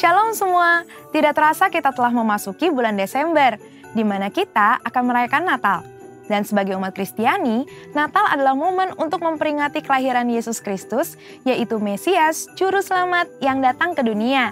Shalom semua, tidak terasa kita telah memasuki bulan Desember, di mana kita akan merayakan Natal. Dan sebagai umat Kristiani, Natal adalah momen untuk memperingati kelahiran Yesus Kristus, yaitu Mesias, Juru Selamat yang datang ke dunia.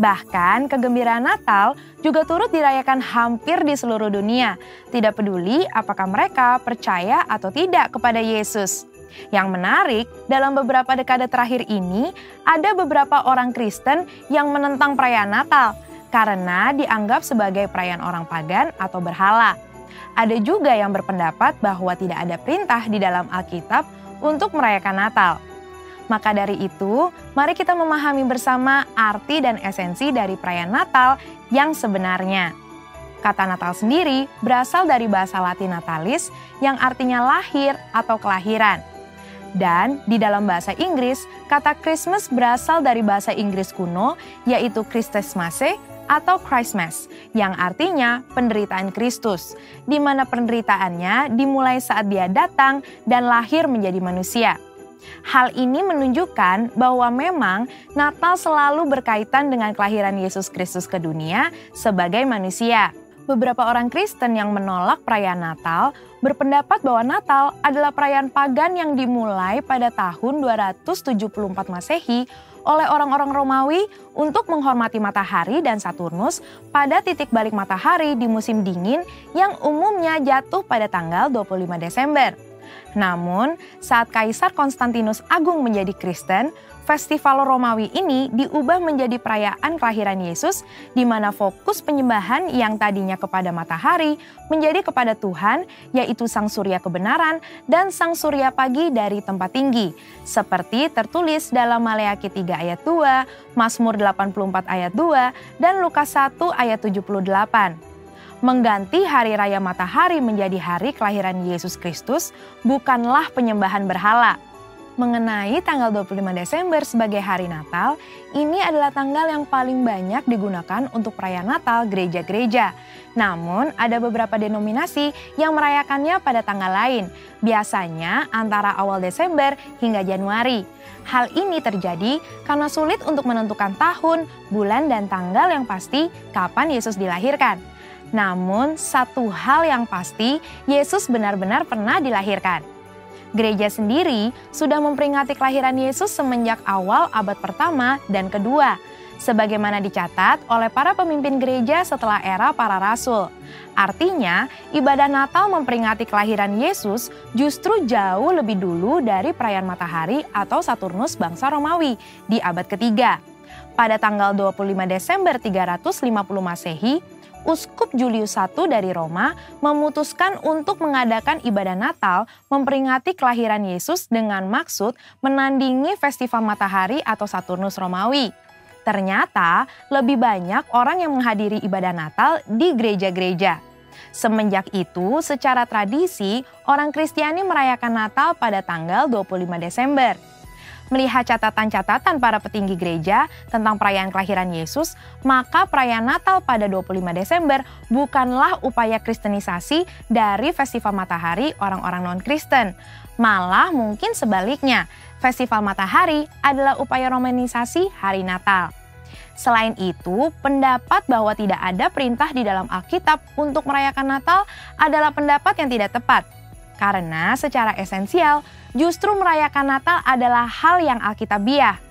Bahkan kegembiraan Natal juga turut dirayakan hampir di seluruh dunia, tidak peduli apakah mereka percaya atau tidak kepada Yesus. Yang menarik, dalam beberapa dekade terakhir ini, ada beberapa orang Kristen yang menentang perayaan Natal karena dianggap sebagai perayaan orang pagan atau berhala. Ada juga yang berpendapat bahwa tidak ada perintah di dalam Alkitab untuk merayakan Natal. Maka dari itu, mari kita memahami bersama arti dan esensi dari perayaan Natal yang sebenarnya. Kata Natal sendiri berasal dari bahasa Latin natalis yang artinya lahir atau kelahiran. Dan di dalam bahasa Inggris, kata Christmas berasal dari bahasa Inggris kuno, yaitu Christmasmasse atau Christmas, yang artinya penderitaan Kristus, di mana penderitaannya dimulai saat dia datang dan lahir menjadi manusia. Hal ini menunjukkan bahwa memang Natal selalu berkaitan dengan kelahiran Yesus Kristus ke dunia sebagai manusia. Beberapa orang Kristen yang menolak perayaan Natal berpendapat bahwa Natal adalah perayaan pagan yang dimulai pada tahun 274 Masehi oleh orang-orang Romawi untuk menghormati matahari dan Saturnus pada titik balik matahari di musim dingin yang umumnya jatuh pada tanggal 25 Desember. Namun, saat Kaisar Konstantinus Agung menjadi Kristen, festival Romawi ini diubah menjadi perayaan kelahiran Yesus, di mana fokus penyembahan yang tadinya kepada matahari menjadi kepada Tuhan, yaitu Sang Surya kebenaran dan Sang Surya pagi dari tempat tinggi, seperti tertulis dalam Maleakhi 3 ayat 2, Mazmur 84 ayat 2, dan Lukas 1 ayat 78. Mengganti hari raya matahari menjadi hari kelahiran Yesus Kristus bukanlah penyembahan berhala. Mengenai tanggal 25 Desember sebagai hari Natal, ini adalah tanggal yang paling banyak digunakan untuk perayaan Natal gereja-gereja. Namun, ada beberapa denominasi yang merayakannya pada tanggal lain, biasanya antara awal Desember hingga Januari. Hal ini terjadi karena sulit untuk menentukan tahun, bulan, dan tanggal yang pasti kapan Yesus dilahirkan. Namun, satu hal yang pasti, Yesus benar-benar pernah dilahirkan. Gereja sendiri sudah memperingati kelahiran Yesus semenjak awal abad pertama dan kedua, sebagaimana dicatat oleh para pemimpin gereja setelah era para rasul. Artinya, ibadah Natal memperingati kelahiran Yesus justru jauh lebih dulu dari perayaan matahari atau Saturnus bangsa Romawi di abad ketiga. Pada tanggal 25 Desember 350 Masehi, Uskup Julius I dari Roma memutuskan untuk mengadakan ibadah Natal memperingati kelahiran Yesus dengan maksud menandingi festival matahari atau Saturnus Romawi. Ternyata lebih banyak orang yang menghadiri ibadah Natal di gereja-gereja. Semenjak itu, secara tradisi, orang Kristiani merayakan Natal pada tanggal 25 Desember. Melihat catatan-catatan para petinggi gereja tentang perayaan kelahiran Yesus, maka perayaan Natal pada 25 Desember bukanlah upaya kristenisasi dari festival matahari orang-orang non-Kristen. Malah mungkin sebaliknya, festival matahari adalah upaya romanisasi hari Natal. Selain itu, pendapat bahwa tidak ada perintah di dalam Alkitab untuk merayakan Natal adalah pendapat yang tidak tepat. Karena secara esensial, justru merayakan Natal adalah hal yang alkitabiah.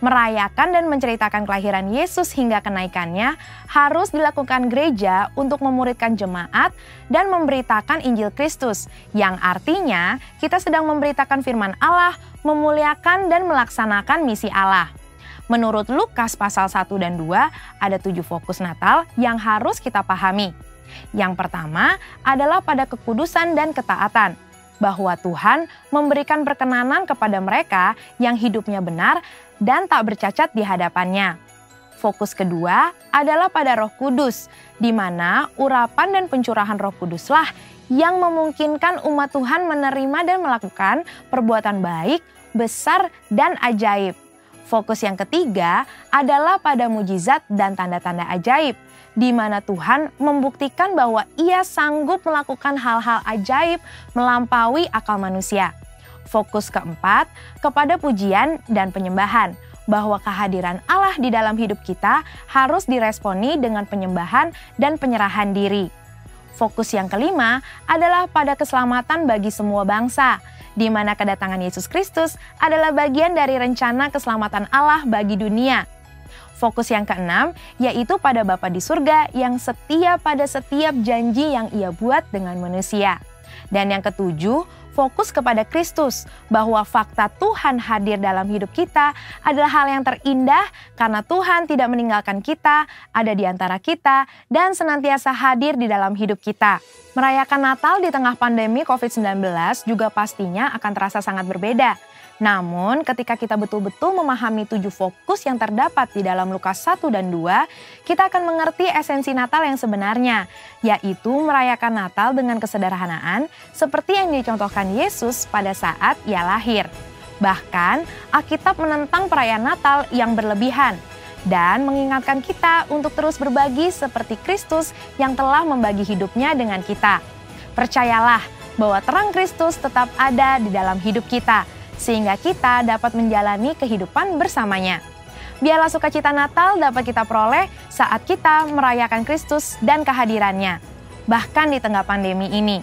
Merayakan dan menceritakan kelahiran Yesus hingga kenaikannya harus dilakukan gereja untuk memuridkan jemaat dan memberitakan Injil Kristus, yang artinya kita sedang memberitakan firman Allah, memuliakan dan melaksanakan misi Allah. Menurut Lukas pasal 1 dan 2, ada 7 fokus Natal yang harus kita pahami. Yang pertama adalah pada kekudusan dan ketaatan, bahwa Tuhan memberikan perkenanan kepada mereka yang hidupnya benar dan tak bercacat di hadapannya. Fokus kedua adalah pada Roh Kudus, di mana urapan dan pencurahan Roh Kuduslah yang memungkinkan umat Tuhan menerima dan melakukan perbuatan baik, besar, dan ajaib. Fokus yang ketiga adalah pada mujizat dan tanda-tanda ajaib, di mana Tuhan membuktikan bahwa Ia sanggup melakukan hal-hal ajaib melampaui akal manusia. Fokus keempat kepada pujian dan penyembahan, bahwa kehadiran Allah di dalam hidup kita harus diresponi dengan penyembahan dan penyerahan diri. Fokus yang kelima adalah pada keselamatan bagi semua bangsa, di mana kedatangan Yesus Kristus adalah bagian dari rencana keselamatan Allah bagi dunia. Fokus yang keenam yaitu pada Bapa di surga yang setia pada setiap janji yang Ia buat dengan manusia. Dan yang ketujuh, fokus kepada Kristus, bahwa fakta Tuhan hadir dalam hidup kita adalah hal yang terindah karena Tuhan tidak meninggalkan kita, ada di antara kita, dan senantiasa hadir di dalam hidup kita. Merayakan Natal di tengah pandemi COVID-19 juga pastinya akan terasa sangat berbeda. Namun ketika kita betul-betul memahami 7 fokus yang terdapat di dalam Lukas 1 dan 2, kita akan mengerti esensi Natal yang sebenarnya, yaitu merayakan Natal dengan kesederhanaan seperti yang dicontohkan Yesus pada saat Ia lahir. Bahkan, Alkitab menentang perayaan Natal yang berlebihan dan mengingatkan kita untuk terus berbagi seperti Kristus yang telah membagi hidupnya dengan kita. Percayalah bahwa terang Kristus tetap ada di dalam hidup kita, sehingga kita dapat menjalani kehidupan bersamanya. Biarlah sukacita Natal dapat kita peroleh saat kita merayakan Kristus dan kehadirannya, bahkan di tengah pandemi ini.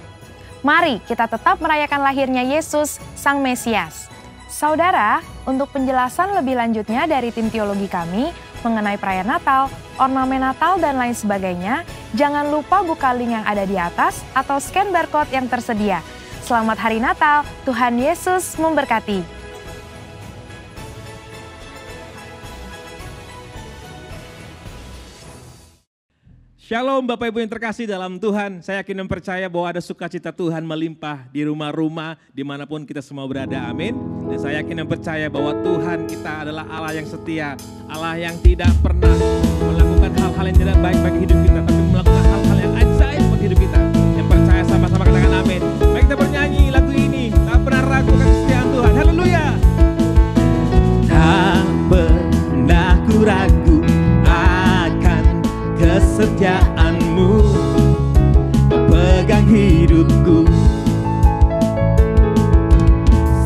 Mari kita tetap merayakan lahirnya Yesus, Sang Mesias. Saudara, untuk penjelasan lebih lanjutnya dari tim teologi kami mengenai perayaan Natal, ornamen Natal, dan lain sebagainya, jangan lupa buka link yang ada di atas atau scan barcode yang tersedia. Selamat Hari Natal, Tuhan Yesus memberkati. Shalom Bapak Ibu yang terkasih dalam Tuhan. Saya yakin dan percaya bahwa ada sukacita Tuhan melimpah di rumah-rumah dimanapun kita semua berada, amin. Dan saya yakin dan percaya bahwa Tuhan kita adalah Allah yang setia, Allah yang tidak pernah melakukan hal-hal yang tidak baik bagi hidup kita, tapi melakukan hal-hal yang ajaib bagi hidup kita. Yang percaya sama-sama katakan amin. Baik, kita bernyanyi lagu ini, tak pernah ragu kesetiaan Tuhan, haleluya. Tak pernah ku ragu akan kesetiaan-Mu, pegang hidupku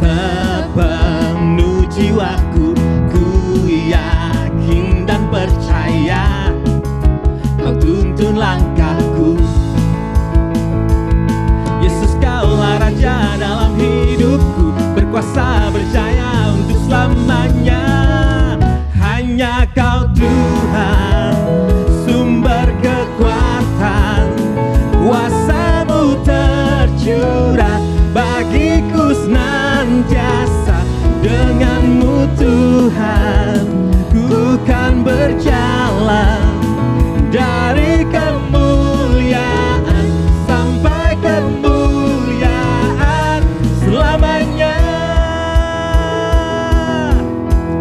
sepenuh jiwaku. Ku yakin dan percaya Kau tuntun langkahku. Yesus, Kaulah Raja dalam hidupku, berkuasa berjaya untuk selamanya. Hanya Kau Tuhan, sumber kekuatan, kuasa-Mu tercurah bagiku senantiasa. Dengan-Mu Tuhan, ku kan berjalan dari kemuliaan sampai kemuliaan selamanya.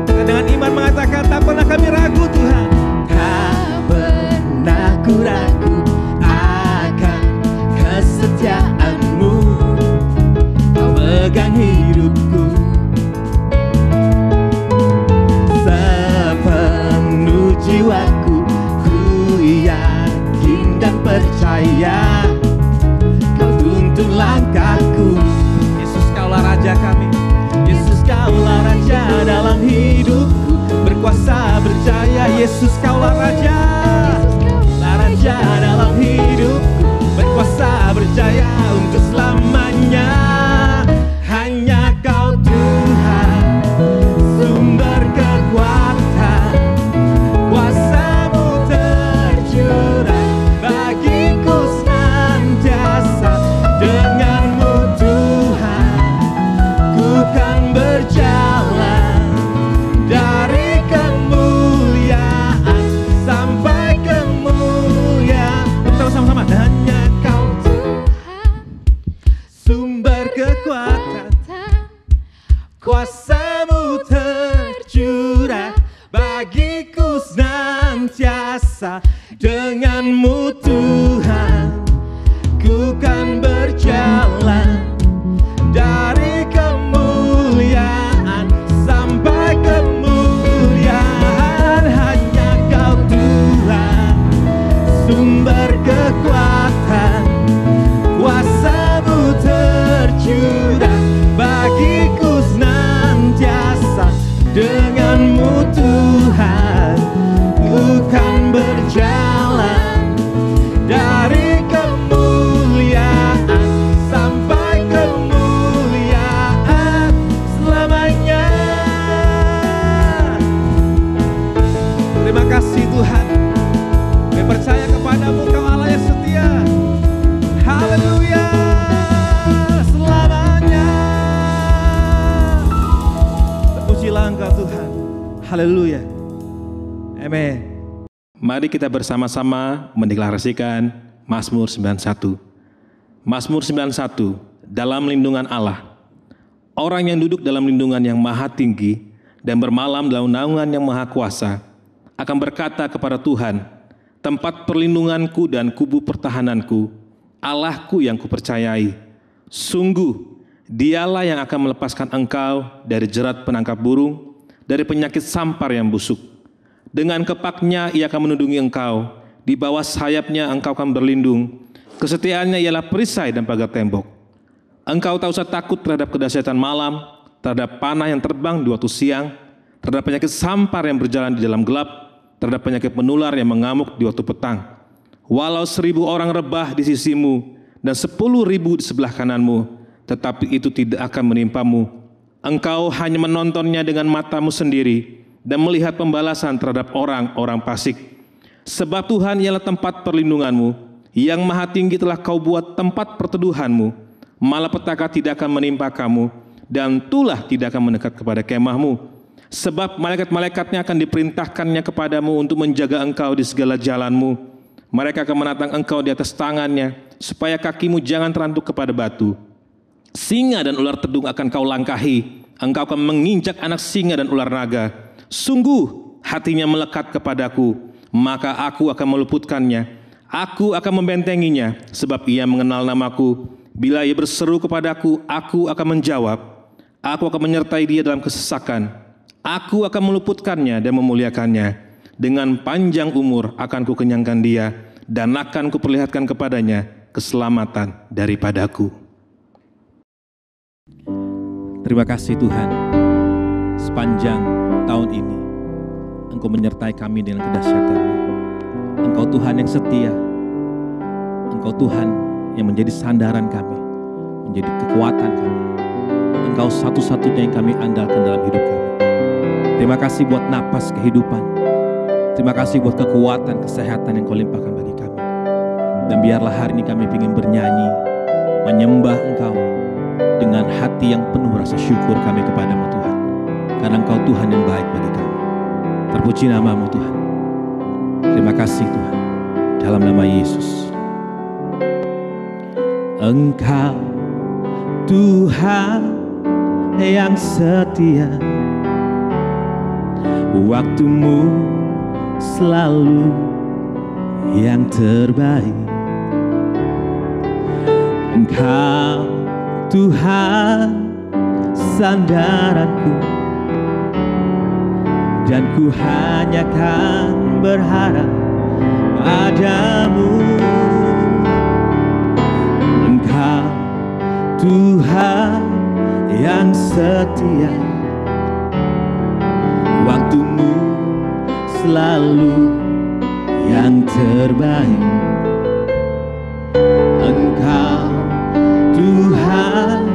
Dengan iman mengatakan tak pernah kami ragu Tuhan. Tak pernah ku ragu akan kesetiaan-Mu, Kau pegang hidupku sepenuh jiwaku. Ku yakin dan percaya Kau tuntun langkahku. Yesus, Kaulah Raja kami. Yesus, Kaulah Raja dalam hidupku, berkuasa berjaya. Yesus, Kaulah Raja, Raja dalam hidupku, berkuasa berjaya untuk selamanya. Hanya Kau Tuhan, sumber kekuatan, kuasa-Mu tercurah bagiku senantiasa. Dengan-Mu Tuhan, ku kan berjalan dari kemuliaan sampai kemuliaan. Kita sama-sama. Hanya Kau Tuhan, sumber kekuatan, kuasa-Mu tercurah bagiku senantiasa. Dengan-Mu Tuhan, ku kan berjalan dari kemuliaan sampai kemuliaan. Hanya Kau Tuhan, sumber kekuatan, kuasa-Mu tercurah bagiku senantiasa. Dengan-Mu menyembah Engkau Tuhan. Haleluya. Amin. Mari kita bersama-sama mendeklarasikan Mazmur 91. Mazmur 91, dalam lindungan Allah. Orang yang duduk dalam lindungan yang maha tinggi dan bermalam dalam naungan yang maha kuasa akan berkata kepada Tuhan, tempat perlindunganku dan kubu pertahananku, Allahku yang kupercayai. Sungguh, Dialah yang akan melepaskan engkau dari jerat penangkap burung, dari penyakit sampar yang busuk. Dengan kepaknya ia akan menundungi engkau, di bawah sayapnya engkau akan berlindung. Kesetiaannya ialah perisai dan pagar tembok. Engkau tak usah takut terhadap kedahsyatan malam, terhadap panah yang terbang di waktu siang, terhadap penyakit sampar yang berjalan di dalam gelap, terhadap penyakit menular yang mengamuk di waktu petang. Walau 1000 orang rebah di sisimu dan 10.000 di sebelah kananmu, tetapi itu tidak akan menimpamu. Engkau hanya menontonnya dengan matamu sendiri dan melihat pembalasan terhadap orang-orang fasik. Sebab Tuhan ialah tempat perlindunganmu, yang maha tinggi telah kau buat tempat perteduhanmu. Malapetaka tidak akan menimpa kamu, dan tulah tidak akan mendekat kepada kemahmu. Sebab malaikat-malaikatnya akan diperintahkannya kepadamu untuk menjaga engkau di segala jalanmu. Mereka akan menatang engkau di atas tangannya, supaya kakimu jangan terantuk kepada batu. Singa dan ular tedung akan kau langkahi, engkau akan menginjak anak singa dan ular naga. Sungguh hatinya melekat kepadaku, maka aku akan meluputkannya. Aku akan membentenginya, sebab ia mengenal namaku. Bila ia berseru kepadaku, aku akan menjawab. Aku akan menyertai dia dalam kesesakan. Aku akan meluputkannya dan memuliakannya. Dengan panjang umur akan kukenyangkan dia, dan akan kuperlihatkan kepadanya keselamatan daripadaku. Terima kasih Tuhan, sepanjang tahun ini Engkau menyertai kami dengan kedahsyatan-Mu. Engkau Tuhan yang setia, Engkau Tuhan yang menjadi sandaran kami, menjadi kekuatan kami. Engkau satu-satunya yang kami andalkan dalam hidup kami. Terima kasih buat napas kehidupan. Terima kasih buat kekuatan, kesehatan yang Kau limpahkan bagi kami. Dan biarlah hari ini kami ingin bernyanyi, menyembah Engkau dengan hati yang penuh rasa syukur kami kepadamu Tuhan. Karena Engkau Tuhan yang baik bagi kami. Terpuji nama-Mu Tuhan. Terima kasih Tuhan. Dalam nama Yesus. Engkau Tuhan yang setia, waktu-Mu selalu yang terbaik. Engkau Tuhan sandaranku, dan ku hanya kan berharap padamu. Engkau Tuhan yang setia, waktu-Mu selalu yang terbaik. Engkau Tuhan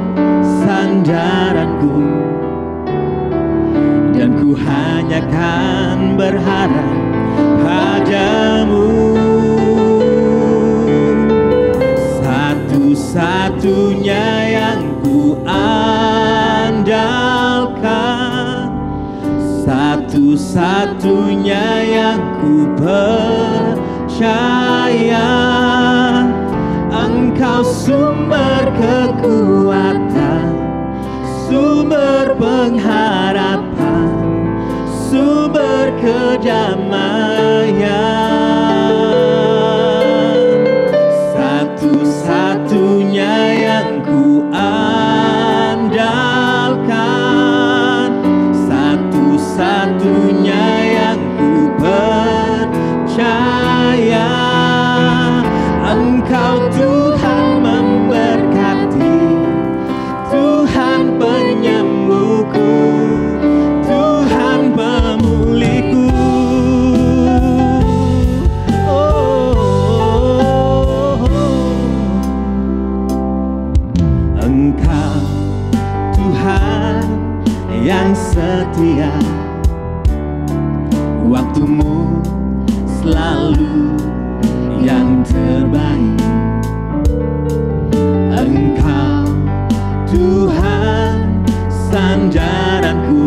sandaranku, dan ku hanya kan berharap padamu. Satu-satunya yang ku andalkan, satu-satunya yang ku percaya. Engkau sumber kekuatan, sumber pengharapan, sumber kedamaian. Satu-satunya yang ku andalkan, satu-satunya yang ku percaya. Engkau Tuhan memberkati, Tuhan penyembuhku, Tuhan pemulihku. Engkau Tuhan yang setia, waktu-Mu selalu yang terbaik. Engkau Tuhan sandaranku,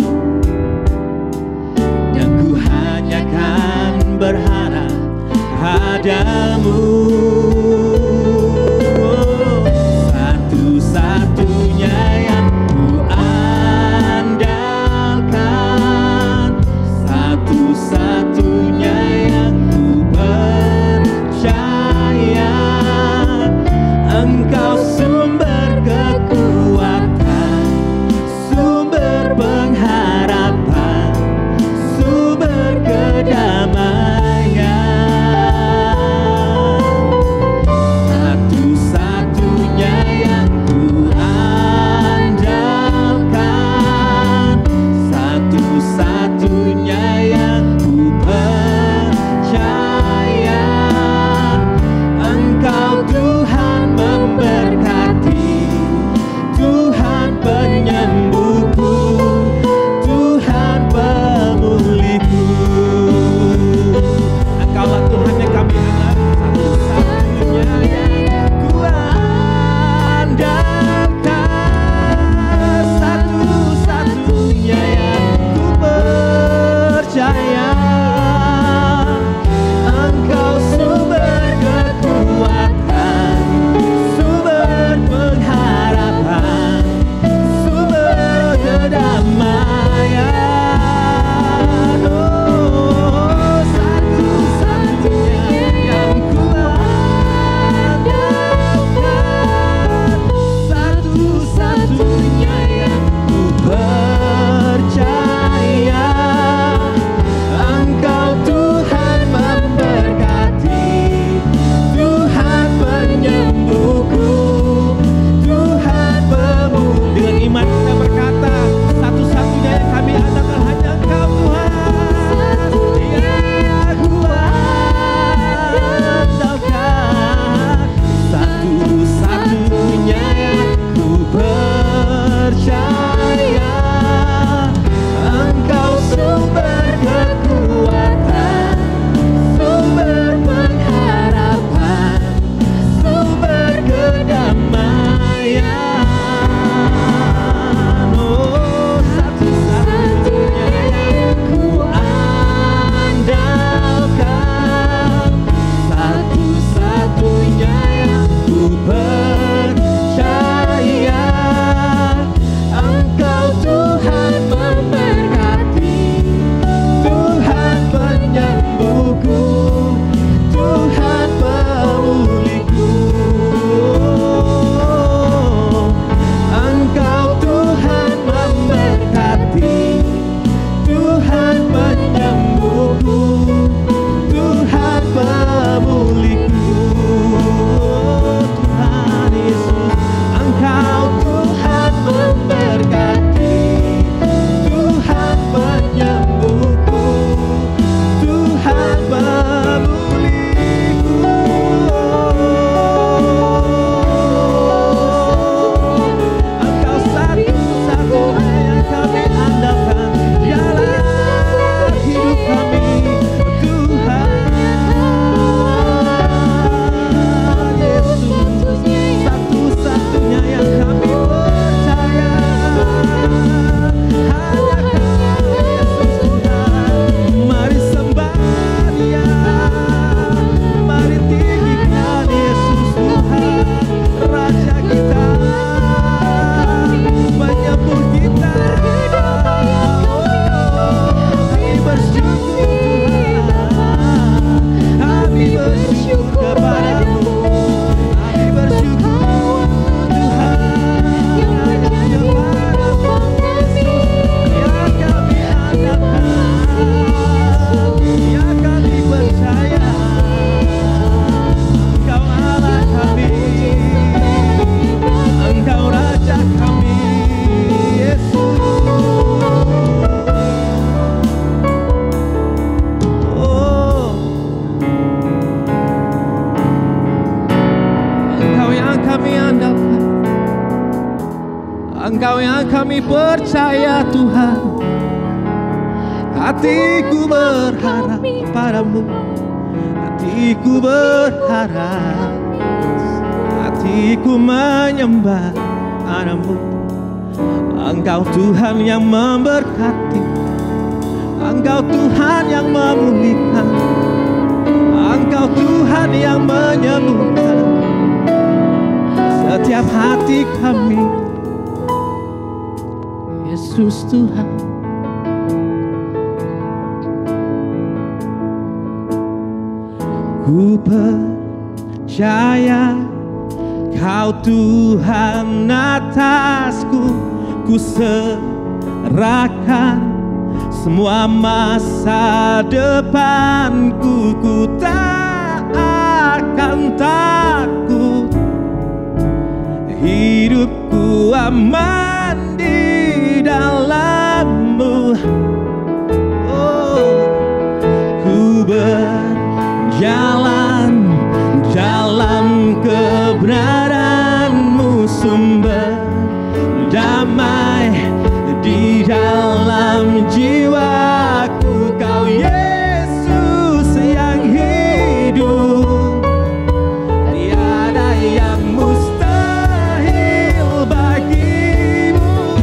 kami percaya Tuhan. Hatiku berharap padamu, hatiku berharap, hatiku menyembah padamu. Engkau Tuhan yang memberkati, Engkau Tuhan yang memulihkan, Engkau Tuhan yang menyembuhkan setiap hati kami. Yesus Tuhan, ku percaya Kau Tuhan atasku, ku serahkan semua masa depanku. Ku tak akan takut, hidupku aman di dalam-Mu. Oh, ku berjalan dalam kebenaran-Mu, sumber damai di dalam jiwaku. Kau Yesus yang hidup, tiada yang mustahil bagimu.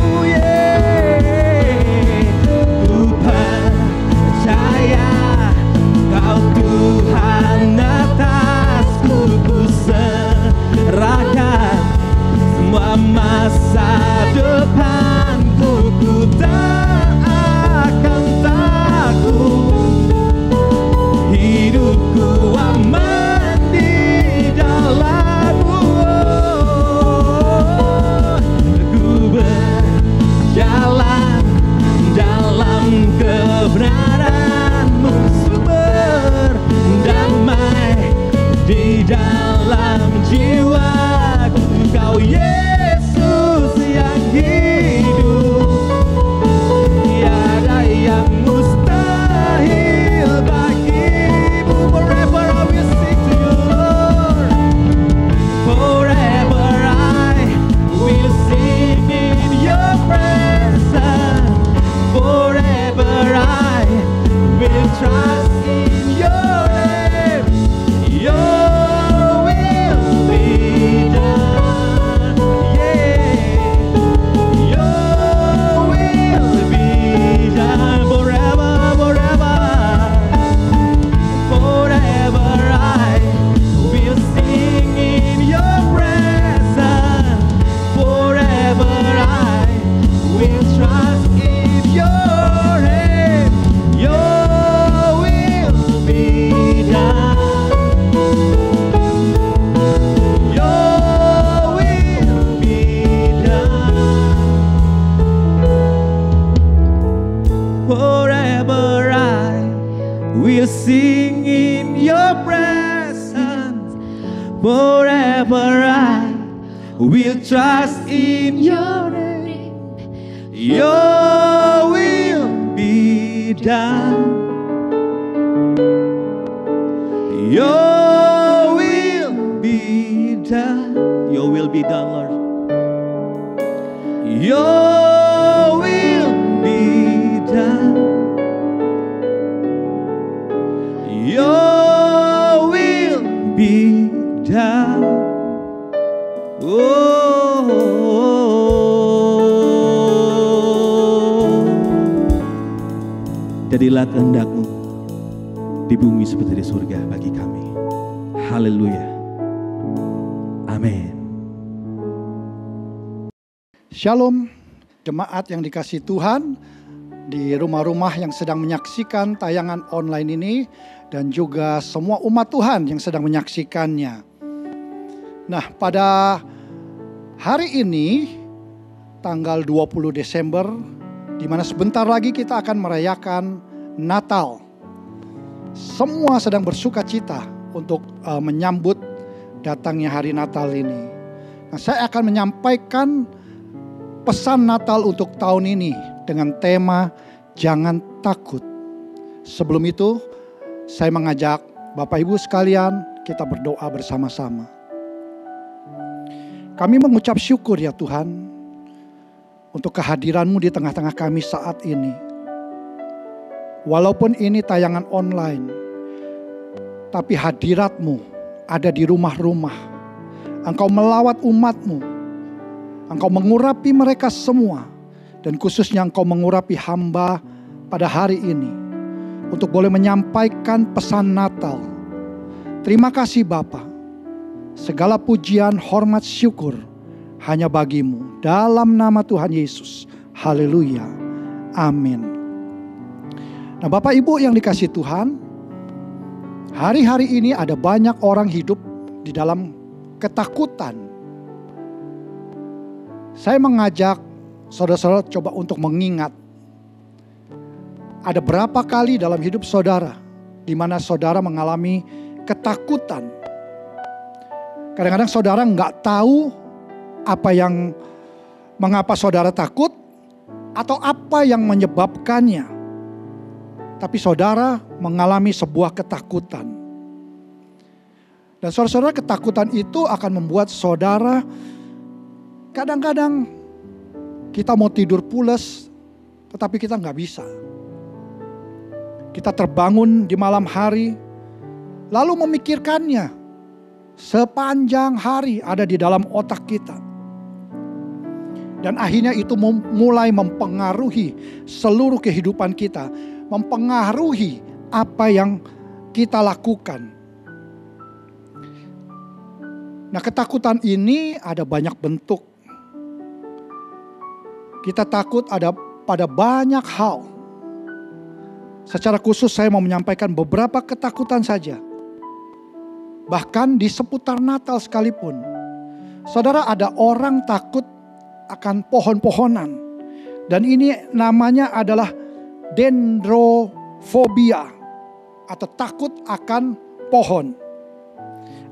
Ku percaya Kau Tuhan atasku, ku serahkan semua masa depanku. Ku tak akan takut, hidupku aman di dalam-Mu. Ku berjalan dalam kebenaran-Mu, sumber damai di dalam jiwaku. Kau Yesus yang hidup, tiada yang mustahil bagimu. Forever I will sing to you, Lord. Forever I will sing in your presence. Forever I will trust in your name. Your will be done. Yeah. Your will be done. Forever, forever. Forever I will sing in your presence. Forever I will trust in your name. Your will be done. Your will be done. Forever I will sing in your presence. Forever I will trust in your name. Your will be done. Your will be done. Your will be done, Lord. Your will be done. Your will be done. Oh, jadilah kehendak-Mu di bumi seperti di surga bagi kami. Haleluya. Amin. Shalom, jemaat yang dikasihi Tuhan, di rumah-rumah yang sedang menyaksikan tayangan online ini, dan juga semua umat Tuhan yang sedang menyaksikannya. Nah, pada hari ini, tanggal 20 Desember, di mana sebentar lagi kita akan merayakan Natal. Semua sedang bersuka cita untuk menyambut datangnya hari Natal ini. Nah, saya akan menyampaikan pesan Natal untuk tahun ini dengan tema Jangan Takut. Sebelum itu, saya mengajak Bapak Ibu sekalian, kita berdoa bersama-sama. Kami mengucap syukur ya Tuhan, untuk kehadiran-Mu di tengah-tengah kami saat ini. Walaupun ini tayangan online, tapi hadirat-Mu ada di rumah-rumah. Engkau melawat umat-Mu. Engkau mengurapi mereka semua. Dan khususnya Engkau mengurapi hamba pada hari ini. Untuk boleh menyampaikan pesan Natal. Terima kasih Bapa. Segala pujian, hormat, syukur hanya bagi-Mu. Dalam nama Tuhan Yesus. Haleluya. Amin. Nah Bapak Ibu yang dikasihi Tuhan. Hari-hari ini ada banyak orang hidup di dalam ketakutan. Saya mengajak saudara-saudara coba untuk mengingat. Ada berapa kali dalam hidup saudara di mana saudara mengalami ketakutan. Kadang-kadang saudara nggak tahu mengapa saudara takut atau apa yang menyebabkannya. Tapi saudara mengalami sebuah ketakutan. Dan saudara-saudara, ketakutan itu akan membuat saudara kadang-kadang kita mau tidur pulas, tetapi kita nggak bisa. Kita terbangun di malam hari, lalu memikirkannya sepanjang hari ada di dalam otak kita. Dan akhirnya itu mulai mempengaruhi seluruh kehidupan kita, mempengaruhi apa yang kita lakukan. Nah, ketakutan ini ada banyak bentuk. Kita takut ada pada banyak hal. Secara khusus saya mau menyampaikan beberapa ketakutan saja. Bahkan di seputar Natal sekalipun. Saudara, ada orang takut akan pohon-pohonan. Dan ini namanya adalah dendrofobia atau takut akan pohon.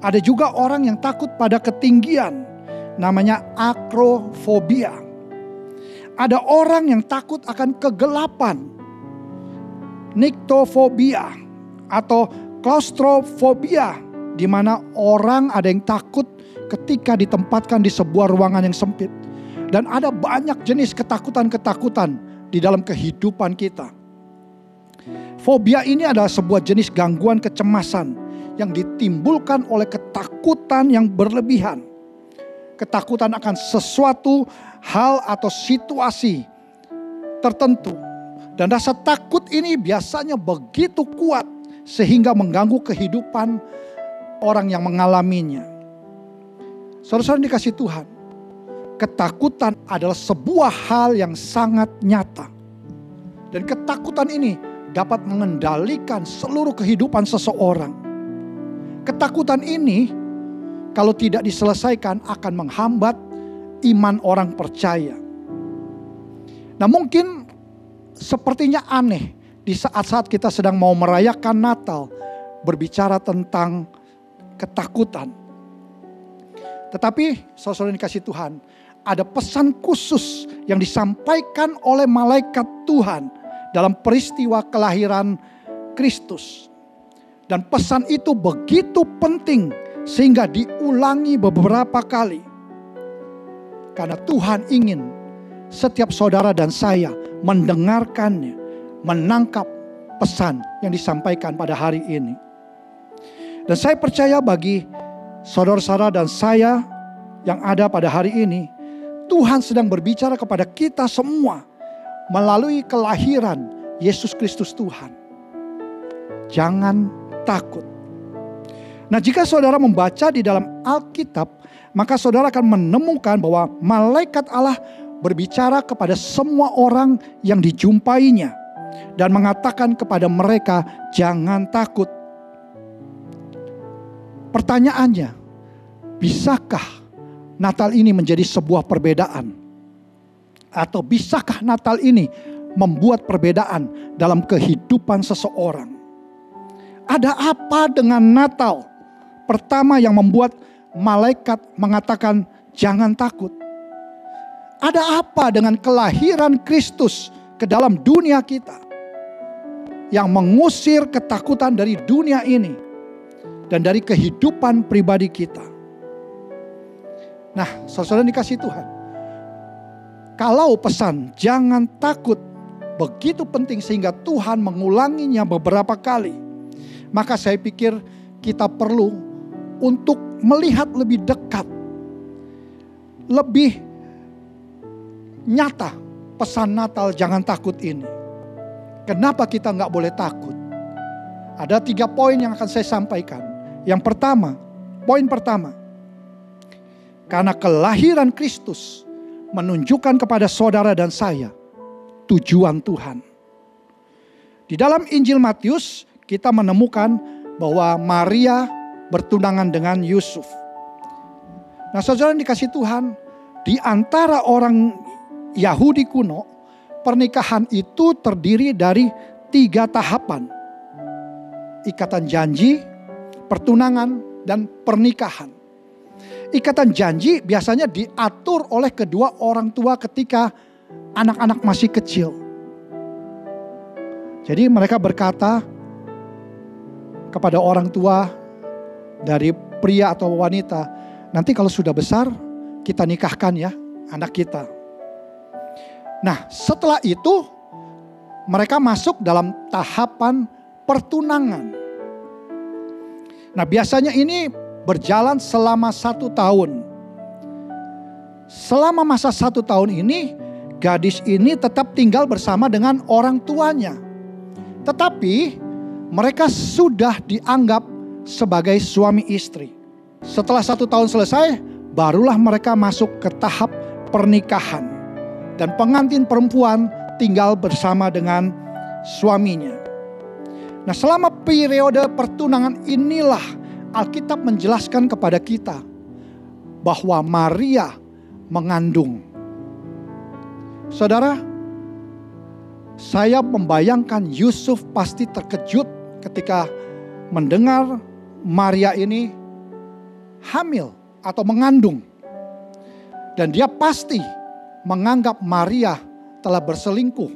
Ada juga orang yang takut pada ketinggian, namanya akrofobia. Ada orang yang takut akan kegelapan, niktofobia atau klaustrofobia, di mana orang ada yang takut ketika ditempatkan di sebuah ruangan yang sempit. Dan ada banyak jenis ketakutan-ketakutan di dalam kehidupan kita. Fobia ini adalah sebuah jenis gangguan kecemasan yang ditimbulkan oleh ketakutan yang berlebihan. Ketakutan akan sesuatu hal atau situasi tertentu. Dan rasa takut ini biasanya begitu kuat sehingga mengganggu kehidupan orang yang mengalaminya. Saudara-saudara dikasih Tuhan, ketakutan adalah sebuah hal yang sangat nyata. Dan ketakutan ini dapat mengendalikan seluruh kehidupan seseorang. Ketakutan ini kalau tidak diselesaikan akan menghambat iman orang percaya. Nah, mungkin sepertinya aneh di saat-saat kita sedang mau merayakan Natal berbicara tentang ketakutan. Tetapi saudara dikasih Tuhan, ada pesan khusus yang disampaikan oleh malaikat Tuhan dalam peristiwa kelahiran Kristus. Dan pesan itu begitu penting sehingga diulangi beberapa kali. Karena Tuhan ingin setiap saudara dan saya mendengarkannya, menangkap pesan yang disampaikan pada hari ini. Dan saya percaya bagi saudara-saudara dan saya yang ada pada hari ini, Tuhan sedang berbicara kepada kita semua melalui kelahiran Yesus Kristus Tuhan. Jangan takut. Nah, jika saudara membaca di dalam Alkitab, maka saudara akan menemukan bahwa malaikat Allah berbicara kepada semua orang yang dijumpainya dan mengatakan kepada mereka, jangan takut. Pertanyaannya, bisakah Natal ini menjadi sebuah perbedaan? Atau bisakah Natal ini membuat perbedaan dalam kehidupan seseorang? Ada apa dengan Natal? Pertama yang membuat malaikat mengatakan jangan takut. Ada apa dengan kelahiran Kristus ke dalam dunia kita? Yang mengusir ketakutan dari dunia ini. Dan dari kehidupan pribadi kita. Nah, saudara dikasih Tuhan. Kalau pesan jangan takut begitu penting sehingga Tuhan mengulanginya beberapa kali, maka saya pikir kita perlu untuk melihat lebih dekat, lebih nyata pesan Natal jangan takut ini. Kenapa kita nggak boleh takut? Ada 3 poin yang akan saya sampaikan. Yang pertama, poin pertama, karena kelahiran Kristus menunjukkan kepada saudara dan saya tujuan Tuhan. Di dalam Injil Matius kita menemukan bahwa Maria bertunangan dengan Yusuf. Nah, saudara yang dikasihi Tuhan, di antara orang Yahudi kuno, pernikahan itu terdiri dari 3 tahapan. Ikatan janji, pertunangan, dan pernikahan. Ikatan janji biasanya diatur oleh kedua orang tua ketika anak-anak masih kecil. Jadi mereka berkata kepada orang tua dari pria atau wanita, nanti kalau sudah besar kita nikahkan ya anak kita. Nah, setelah itu mereka masuk dalam tahapan pertunangan. Nah, biasanya ini berjalan selama 1 tahun. Selama masa 1 tahun ini, gadis ini tetap tinggal bersama dengan orang tuanya. Tetapi mereka sudah dianggap sebagai suami istri. Setelah 1 tahun selesai, barulah mereka masuk ke tahap pernikahan. Dan pengantin perempuan tinggal bersama dengan suaminya. Nah, selama periode pertunangan inilah Alkitab menjelaskan kepada kita bahwa Maria mengandung. Saudara, saya membayangkan Yusuf pasti terkejut ketika mendengar Maria ini hamil atau mengandung. Dan dia pasti menganggap Maria telah berselingkuh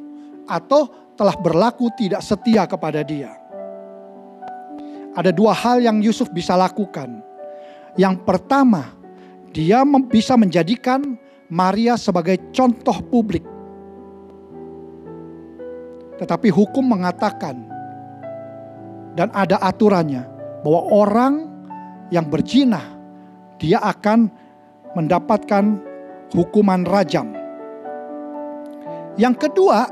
atau telah berlaku tidak setia kepada dia. Ada 2 hal yang Yusuf bisa lakukan. Yang pertama, dia bisa menjadikan Maria sebagai contoh publik. Tetapi hukum mengatakan dan ada aturannya bahwa orang yang berzina dia akan mendapatkan hukuman rajam. Yang kedua,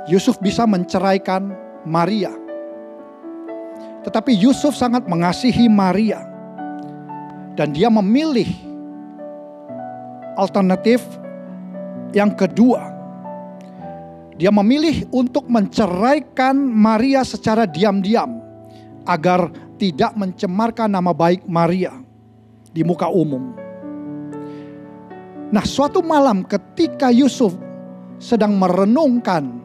Yusuf bisa menceraikan Maria. Tetapi Yusuf sangat mengasihi Maria. Dan dia memilih alternatif yang kedua. Dia memilih untuk menceraikan Maria secara diam-diam. Agar tidak mencemarkan nama baik Maria di muka umum. Nah, suatu malam ketika Yusuf sedang merenungkan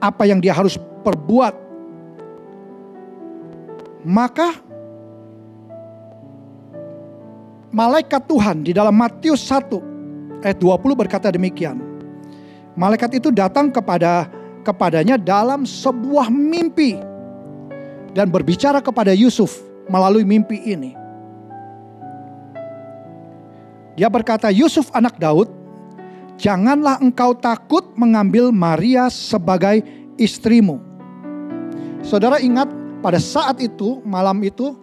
apa yang dia harus perbuat, maka malaikat Tuhan di dalam Matius 1 ayat 20 berkata demikian. Malaikat itu datang kepadanya dalam sebuah mimpi dan berbicara kepada Yusuf melalui mimpi ini. Dia berkata, Yusuf anak Daud, janganlah engkau takut mengambil Maria sebagai istrimu. Saudara ingat pada saat itu, malam itu,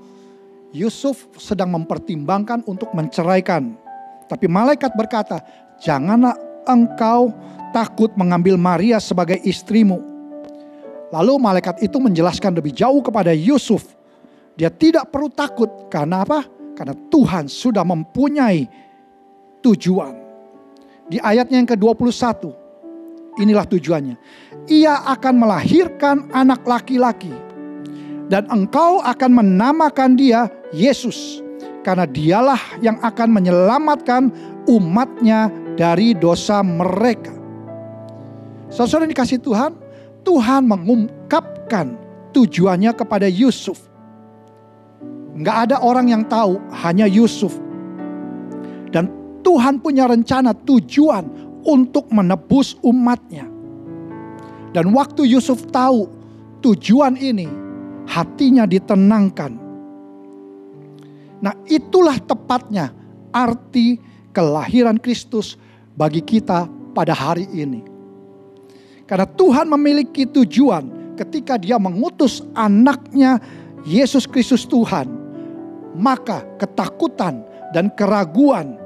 Yusuf sedang mempertimbangkan untuk menceraikan. Tapi malaikat berkata, janganlah engkau takut mengambil Maria sebagai istrimu. Lalu malaikat itu menjelaskan lebih jauh kepada Yusuf. Dia tidak perlu takut. Karena apa? Karena Tuhan sudah mempunyai tujuan. Di ayatnya yang ke-21. Inilah tujuannya. Ia akan melahirkan anak laki-laki. Dan engkau akan menamakan dia Yesus. Karena dialah yang akan menyelamatkan umatnya dari dosa mereka. Saudara yang dikasihi Tuhan, Tuhan mengungkapkan tujuannya kepada Yusuf. Nggak ada orang yang tahu, hanya Yusuf. Dan Tuhan punya rencana tujuan untuk menebus umatnya. Dan waktu Yusuf tahu tujuan ini, hatinya ditenangkan. Nah, itulah tepatnya arti kelahiran Kristus bagi kita pada hari ini. Karena Tuhan memiliki tujuan ketika Dia mengutus anaknya Yesus Kristus Tuhan, maka ketakutan dan keraguan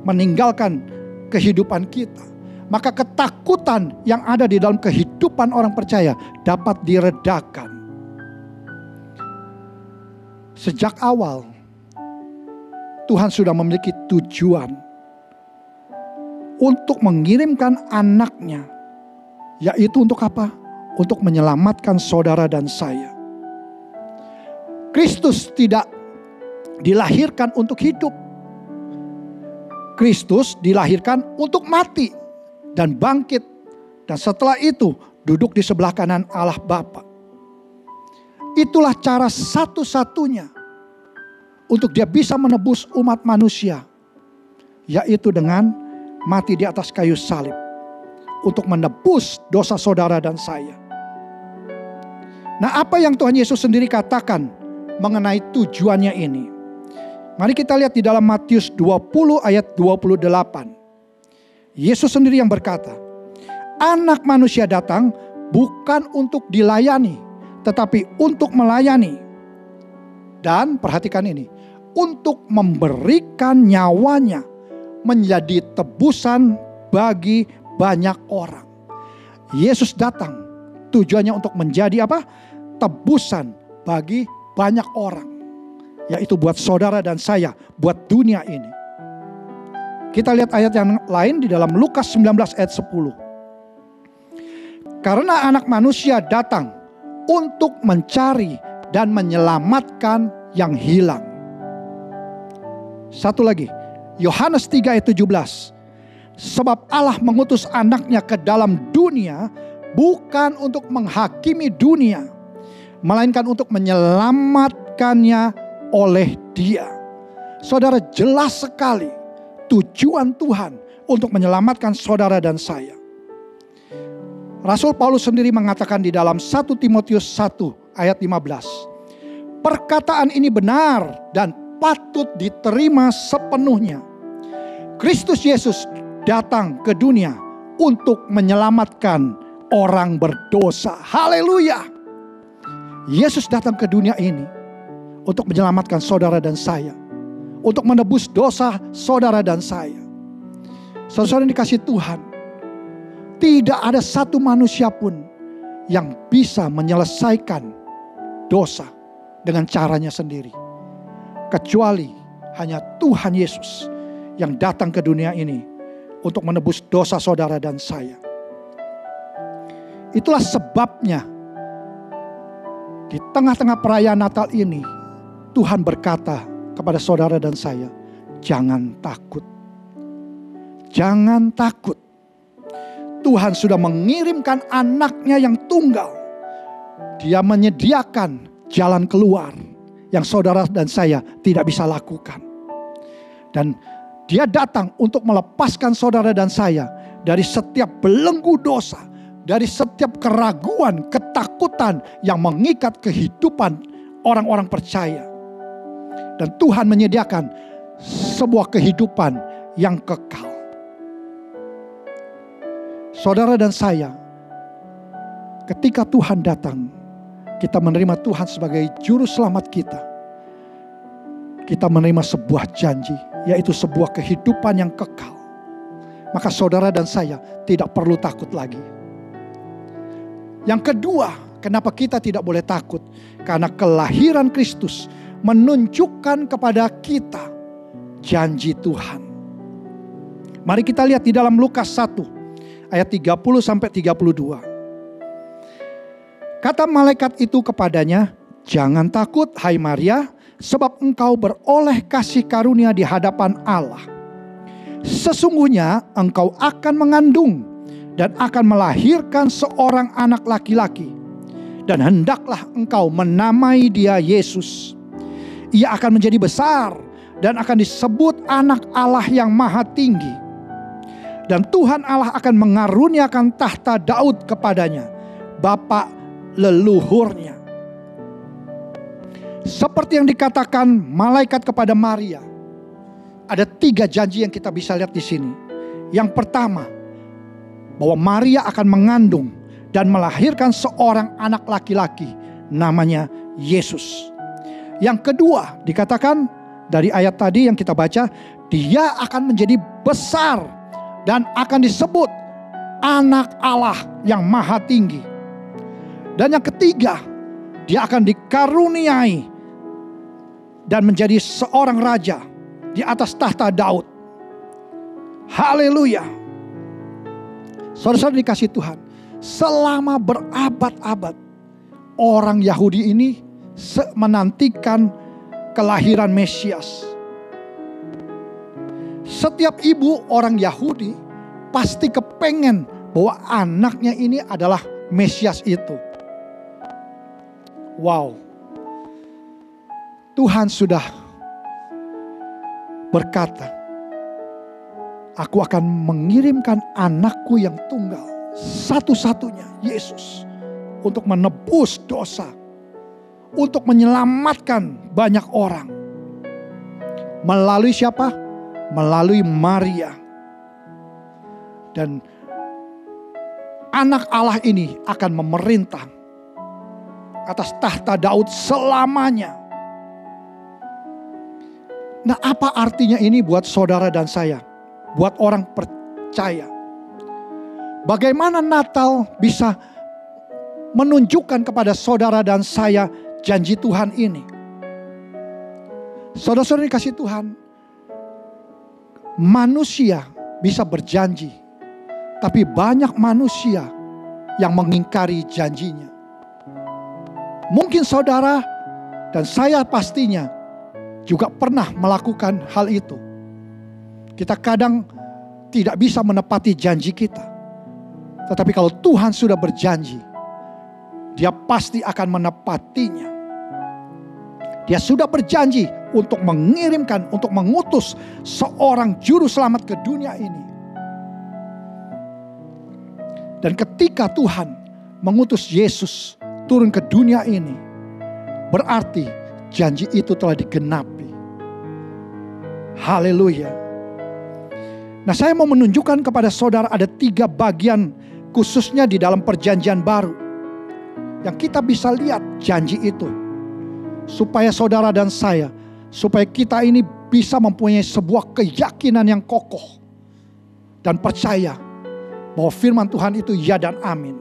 meninggalkan kehidupan kita. Maka ketakutan yang ada di dalam kehidupan orang percaya dapat diredakan. Sejak awal Tuhan sudah memiliki tujuan untuk mengirimkan anaknya. Yaitu untuk apa? Untuk menyelamatkan saudara dan saya. Kristus tidak dilahirkan untuk hidup. Kristus dilahirkan untuk mati dan bangkit. Dan setelah itu duduk di sebelah kanan Allah Bapa. Itulah cara satu-satunya untuk Dia bisa menebus umat manusia. Yaitu dengan mati di atas kayu salib. Untuk menebus dosa saudara dan saya. Nah, apa yang Tuhan Yesus sendiri katakan mengenai tujuannya ini? Mari kita lihat di dalam Matius 20 ayat 28. Yesus sendiri yang berkata, Anak manusia datang bukan untuk dilayani, tetapi untuk melayani. Dan perhatikan ini, untuk memberikan nyawanya menjadi tebusan bagi banyak orang. Yesus datang tujuannya untuk menjadi apa? Tebusan bagi banyak orang. Yaitu buat saudara dan saya, buat dunia ini. Kita lihat ayat yang lain di dalam Lukas 19 ayat 10. Karena anak manusia datang untuk mencari dan menyelamatkan yang hilang. Satu lagi, Yohanes 3 ayat 17. Sebab Allah mengutus anaknya ke dalam dunia bukan untuk menghakimi dunia, melainkan untuk menyelamatkannya oleh Dia. Saudara, jelas sekali tujuan Tuhan untuk menyelamatkan saudara dan saya. Rasul Paulus sendiri mengatakan di dalam 1 Timotius 1 ayat 15. Perkataan ini benar dan patut diterima sepenuhnya. Kristus Yesus datang ke dunia untuk menyelamatkan orang berdosa. Haleluya. Yesus datang ke dunia ini untuk menyelamatkan saudara dan saya. Untuk menebus dosa saudara dan saya. Saudara yang dikasihi Tuhan, tidak ada satu manusia pun yang bisa menyelesaikan dosa dengan caranya sendiri. Kecuali hanya Tuhan Yesus yang datang ke dunia ini untuk menebus dosa saudara dan saya. Itulah sebabnya di tengah-tengah perayaan Natal ini Tuhan berkata kepada saudara dan saya, jangan takut. Jangan takut. Tuhan sudah mengirimkan anaknya yang tunggal. Dia menyediakan jalan keluar yang saudara dan saya tidak bisa lakukan. Dan Dia datang untuk melepaskan saudara dan saya dari setiap belenggu dosa, dari setiap keraguan, ketakutan yang mengikat kehidupan orang-orang percaya. Dan Tuhan menyediakan sebuah kehidupan yang kekal. Saudara dan saya, ketika Tuhan datang, kita menerima Tuhan sebagai juru selamat kita. Kita menerima sebuah janji, yaitu sebuah kehidupan yang kekal. Maka saudara dan saya tidak perlu takut lagi. Yang kedua, kenapa kita tidak boleh takut? Karena kelahiran Kristus menunjukkan kepada kita janji Tuhan. Mari kita lihat di dalam Lukas 1 ayat 30 sampai 32. Kata malaikat itu kepadanya, jangan takut hai Maria, sebab engkau beroleh kasih karunia di hadapan Allah. Sesungguhnya engkau akan mengandung dan akan melahirkan seorang anak laki-laki. Dan hendaklah engkau menamai dia Yesus. Ia akan menjadi besar dan akan disebut anak Allah yang maha tinggi. Dan Tuhan Allah akan mengaruniakan tahta Daud kepadanya, bapa leluhurnya. Seperti yang dikatakan malaikat kepada Maria, ada 3 janji yang kita bisa lihat di sini. Yang pertama, bahwa Maria akan mengandung dan melahirkan seorang anak laki-laki, namanya Yesus. Yang kedua, dikatakan dari ayat tadi yang kita baca, dia akan menjadi besar dan akan disebut Anak Allah yang Maha Tinggi. Dan yang ketiga, dia akan dikaruniai dan menjadi seorang raja di atas tahta Daud. Haleluya. Saudara-saudara dikasih Tuhan, selama berabad-abad orang Yahudi ini menantikan kelahiran Mesias. Setiap ibu orang Yahudi pasti kepengen bahwa anaknya ini adalah Mesias itu. Wow. Tuhan sudah berkata, aku akan mengirimkan anakku yang tunggal, satu-satunya, Yesus, untuk menebus dosa, untuk menyelamatkan banyak orang. Melalui siapa? Melalui Maria. Dan anak Allah ini akan memerintah atas tahta Daud selamanya. Nah, apa artinya ini buat saudara dan saya? Buat orang percaya. Bagaimana Natal bisa menunjukkan kepada saudara dan saya janji Tuhan ini? Saudara-saudara dikasih Tuhan, manusia bisa berjanji, tapi banyak manusia yang mengingkari janjinya. Mungkin saudara dan saya pastinya juga pernah melakukan hal itu. Kita kadang tidak bisa menepati janji kita. Tetapi kalau Tuhan sudah berjanji, Dia pasti akan menepatinya. Dia sudah berjanji untuk mengirimkan, untuk mengutus seorang juru selamat ke dunia ini. Dan ketika Tuhan mengutus Yesus turun ke dunia ini, berarti janji itu telah digenapi. Haleluya. Nah, saya mau menunjukkan kepada saudara ada 3 bagian khususnya di dalam perjanjian baru yang kita bisa lihat janji itu. Supaya saudara dan saya, supaya kita ini bisa mempunyai sebuah keyakinan yang kokoh dan percaya bahwa firman Tuhan itu ya dan amin.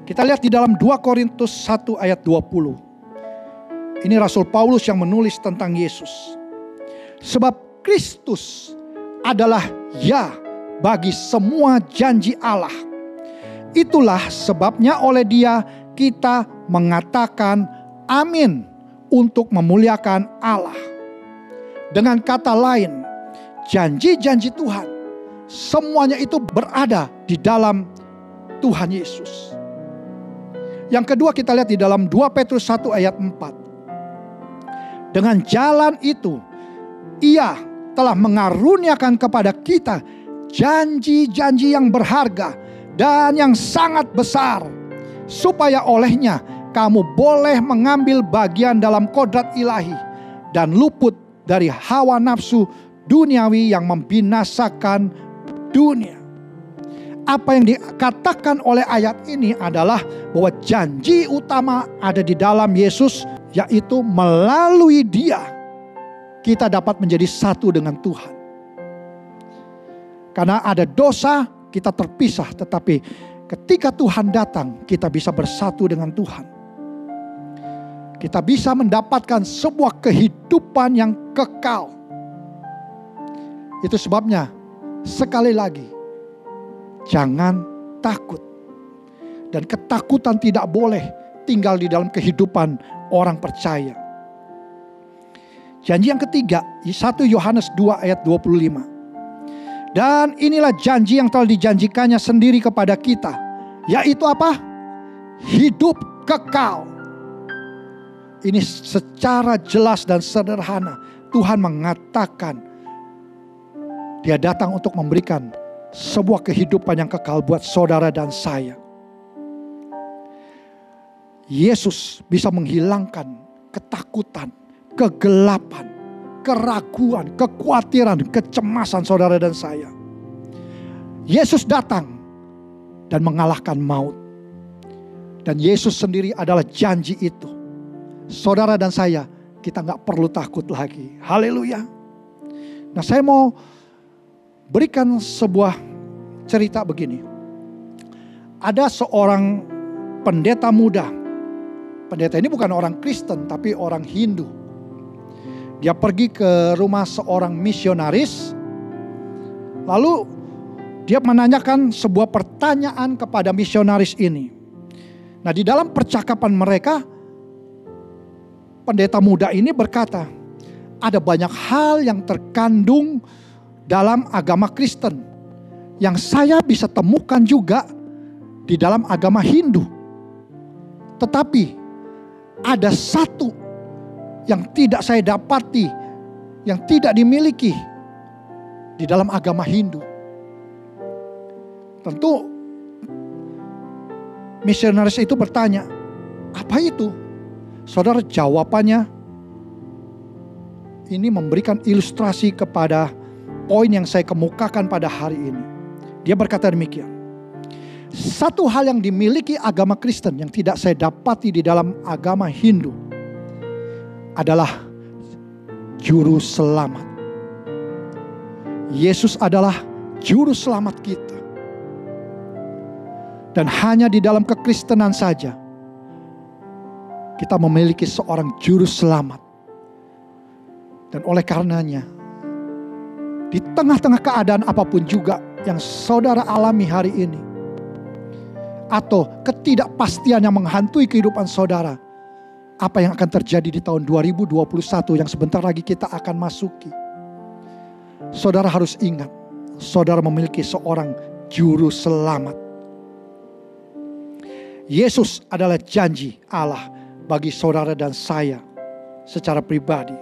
Kita lihat di dalam 2 Korintus 1 ayat 20. Ini Rasul Paulus yang menulis tentang Yesus. Sebab Kristus adalah ya bagi semua janji Allah. Itulah sebabnya oleh Dia kita mengatakan amin untuk memuliakan Allah. Dengan kata lain, janji-janji Tuhan semuanya itu berada di dalam Tuhan Yesus. Yang kedua kita lihat di dalam 2 Petrus 1 ayat 4. Dengan jalan itu Ia telah mengaruniakan kepada kita janji-janji yang berharga dan yang sangat besar, supaya olehnya kamu boleh mengambil bagian dalam kodrat ilahi dan luput dari hawa nafsu duniawi yang membinasakan dunia. Apa yang dikatakan oleh ayat ini adalah bahwa janji utama ada di dalam Yesus, yaitu melalui Dia kita dapat menjadi satu dengan Tuhan. Karena ada dosa, kita terpisah, tetapi ketika Tuhan datang, kita bisa bersatu dengan Tuhan. Kita bisa mendapatkan sebuah kehidupan yang kekal. Itu sebabnya, sekali lagi, jangan takut. Dan ketakutan tidak boleh tinggal di dalam kehidupan orang percaya. Janji yang ketiga, 1 Yohanes 2 ayat 25. Dan inilah janji yang telah dijanjikannya sendiri kepada kita, yaitu apa? Hidup kekal. Ini secara jelas dan sederhana Tuhan mengatakan Dia datang untuk memberikan sebuah kehidupan yang kekal buat saudara dan saya. Yesus bisa menghilangkan ketakutan, kegelapan keraguan, kekhawatiran, kecemasan saudara dan saya. Yesus datang dan mengalahkan maut. Dan Yesus sendiri adalah janji itu. Saudara dan saya, kita gak perlu takut lagi. Haleluya. Nah, saya mau berikan sebuah cerita begini. Ada seorang pendeta muda. Pendeta ini bukan orang Kristen, tapi orang Hindu. Dia pergi ke rumah seorang misionaris. Lalu dia menanyakan sebuah pertanyaan kepada misionaris ini. Nah, di dalam percakapan mereka, pendeta muda ini berkata, ada banyak hal yang terkandung dalam agama Kristen yang saya bisa temukan juga di dalam agama Hindu. Tetapi ada satu yang tidak saya dapati, yang tidak dimiliki di dalam agama Hindu. Tentu misionaris itu bertanya, apa itu? Saudara, jawabannya ini memberikan ilustrasi kepada poin yang saya kemukakan pada hari ini. Dia berkata demikian. Satu hal yang dimiliki agama Kristen yang tidak saya dapati di dalam agama Hindu adalah juru selamat. Yesus adalah juru selamat kita. Dan hanya di dalam kekristenan saja kita memiliki seorang juru selamat. Dan oleh karenanya, di tengah-tengah keadaan apapun juga yang saudara alami hari ini, atau ketidakpastian yang menghantui kehidupan saudara, apa yang akan terjadi di tahun 2021 yang sebentar lagi kita akan masuki, saudara harus ingat, saudara memiliki seorang juru selamat. Yesus adalah janji Allah bagi saudara dan saya secara pribadi.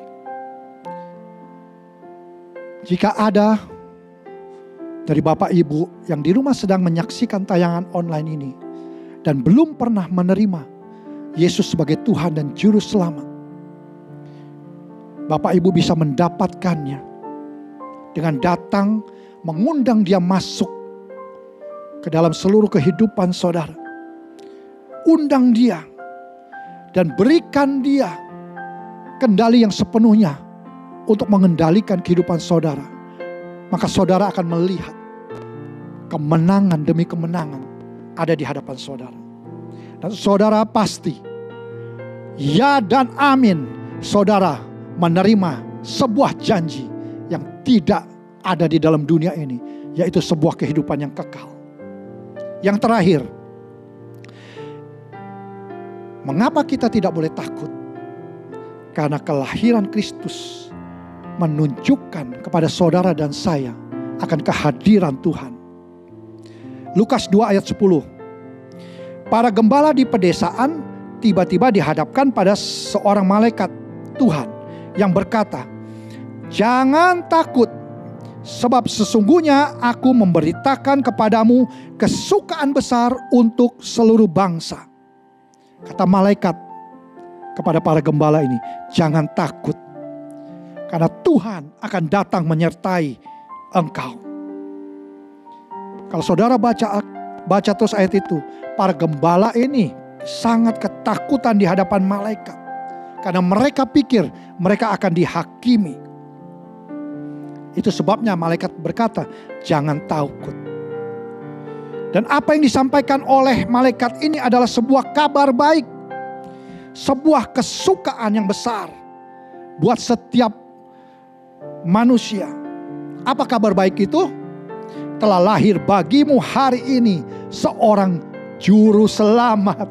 Jika ada dari Bapak Ibu yang di rumah sedang menyaksikan tayangan online ini dan belum pernah menerima Yesus sebagai Tuhan dan Juru Selamat, Bapak Ibu bisa mendapatkannya dengan datang mengundang dia masuk ke dalam seluruh kehidupan saudara. Undang dia dan berikan dia kendali yang sepenuhnya untuk mengendalikan kehidupan saudara. Maka saudara akan melihat kemenangan demi kemenangan ada di hadapan saudara. Dan saudara pasti, ya dan amin, saudara menerima sebuah janji yang tidak ada di dalam dunia ini, yaitu sebuah kehidupan yang kekal. Yang terakhir, mengapa kita tidak boleh takut? Karena kelahiran Kristus menunjukkan kepada saudara dan saya akan kehadiran Tuhan. Lukas 2 ayat 10. Para gembala di pedesaan tiba-tiba dihadapkan pada seorang malaikat Tuhan yang berkata, "Jangan takut, sebab sesungguhnya aku memberitakan kepadamu kesukaan besar untuk seluruh bangsa." Kata malaikat kepada para gembala ini, jangan takut, karena Tuhan akan datang menyertai engkau. Kalau saudara baca terus ayat itu, para gembala ini sangat ketakutan di hadapan malaikat. Karena mereka pikir mereka akan dihakimi. Itu sebabnya malaikat berkata, jangan takut. Dan apa yang disampaikan oleh malaikat ini adalah sebuah kabar baik. Sebuah kesukaan yang besar buat setiap manusia. Apa kabar baik itu? Telah lahir bagimu hari ini seorang juru selamat.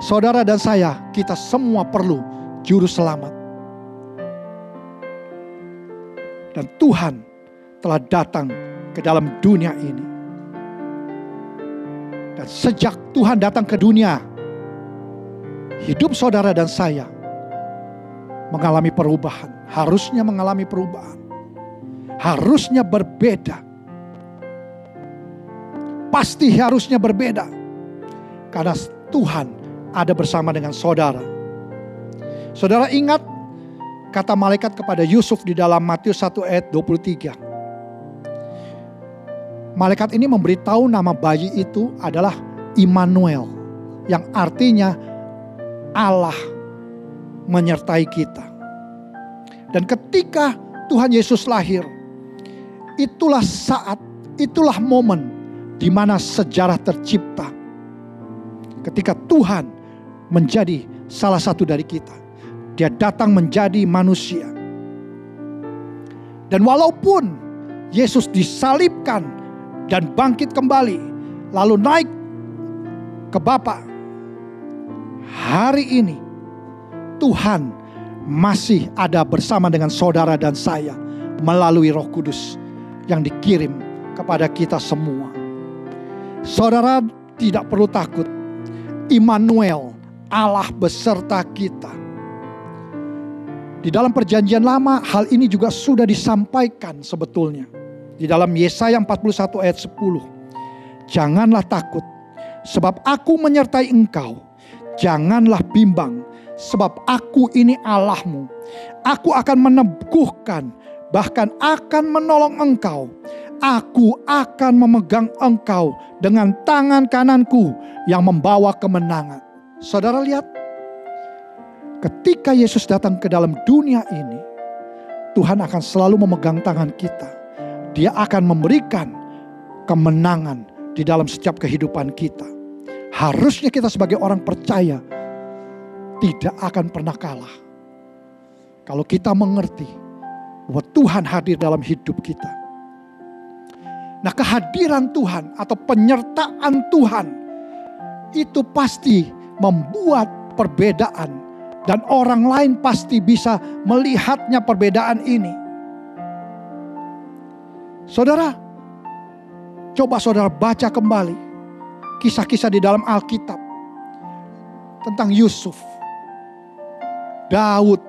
Saudara dan saya, kita semua perlu juru selamat. Dan Tuhan telah datang ke dalam dunia ini. Dan sejak Tuhan datang ke dunia, hidup saudara dan saya mengalami perubahan. Harusnya mengalami perubahan. Harusnya berbeda. Pasti harusnya berbeda. Karena Tuhan ada bersama dengan saudara. Saudara ingat kata malaikat kepada Yusuf di dalam Matius 1 ayat 23. Malaikat ini memberitahu nama bayi itu adalah Immanuel, yang artinya Allah menyertai kita. Dan ketika Tuhan Yesus lahir, itulah saat, itulah momen di mana sejarah tercipta. Ketika Tuhan menjadi salah satu dari kita. Dia datang menjadi manusia. Dan walaupun Yesus disalibkan dan bangkit kembali, lalu naik ke Bapa, hari ini Tuhan masih ada bersama dengan saudara dan saya melalui Roh Kudus yang dikirim kepada kita semua. Saudara tidak perlu takut. Immanuel, Allah beserta kita. Di dalam perjanjian lama hal ini juga sudah disampaikan sebetulnya. Di dalam Yesaya 41 ayat 10. Janganlah takut, sebab aku menyertai engkau. Janganlah bimbang, sebab aku ini Allahmu. Aku akan meneguhkan, bahkan akan menolong engkau. Aku akan memegang engkau dengan tangan kananku yang membawa kemenangan. Saudara lihat, ketika Yesus datang ke dalam dunia ini, Tuhan akan selalu memegang tangan kita. Dia akan memberikan kemenangan di dalam setiap kehidupan kita. Harusnya kita sebagai orang percaya tidak akan pernah kalah. Kalau kita mengerti bahwa Tuhan hadir dalam hidup kita. Nah, kehadiran Tuhan atau penyertaan Tuhan itu pasti membuat perbedaan. Dan orang lain pasti bisa melihatnya perbedaan ini. Saudara, coba saudara baca kembali kisah-kisah di dalam Alkitab tentang Yusuf, Daud,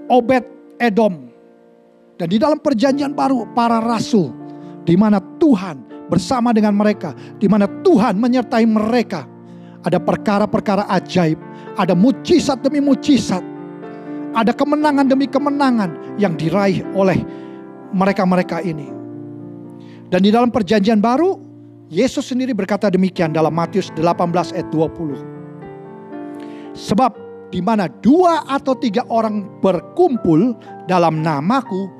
Obed Edom, dan di dalam perjanjian baru para rasul, di mana Tuhan bersama dengan mereka, di mana Tuhan menyertai mereka. Ada perkara-perkara ajaib, ada mujizat demi mujizat, ada kemenangan demi kemenangan yang diraih oleh mereka-mereka ini. Dan di dalam perjanjian baru, Yesus sendiri berkata demikian dalam Matius 18 ayat 20. Sebab di mana 2 atau 3 orang berkumpul dalam namaku,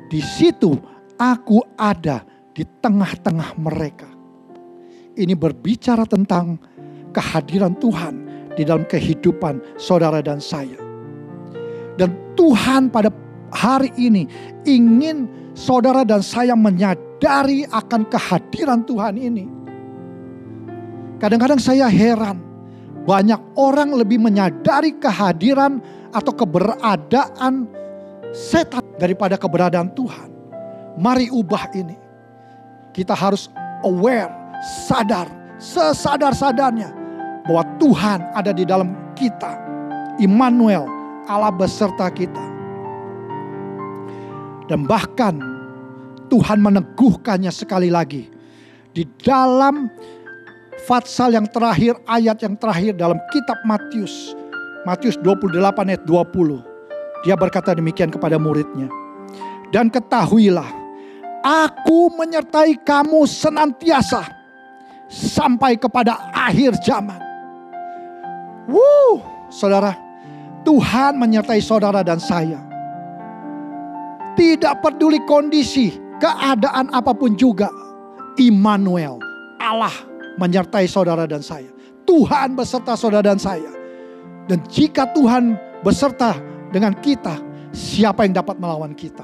di situ aku ada di tengah-tengah mereka. Ini berbicara tentang kehadiran Tuhan di dalam kehidupan saudara dan saya. Dan Tuhan pada hari ini ingin saudara dan saya menyadari akan kehadiran Tuhan ini. Kadang-kadang saya heran, banyak orang lebih menyadari kehadiran atau keberadaan setan daripada keberadaan Tuhan. Mari ubah ini. Kita harus aware, sadar, sesadar-sadarnya bahwa Tuhan ada di dalam kita. Immanuel, Allah beserta kita. Dan bahkan Tuhan meneguhkannya sekali lagi. Di dalam Fatsal yang terakhir, ayat yang terakhir dalam kitab Matius. Matius 28 ayat 20. Dia berkata demikian kepada muridnya. Dan ketahuilah, aku menyertai kamu senantiasa sampai kepada akhir zaman. Saudara, Tuhan menyertai saudara dan saya. Tidak peduli kondisi, keadaan apapun juga. Immanuel, Allah menyertai saudara dan saya. Tuhan beserta saudara dan saya. Dan jika Tuhan beserta dengan kita, siapa yang dapat melawan kita?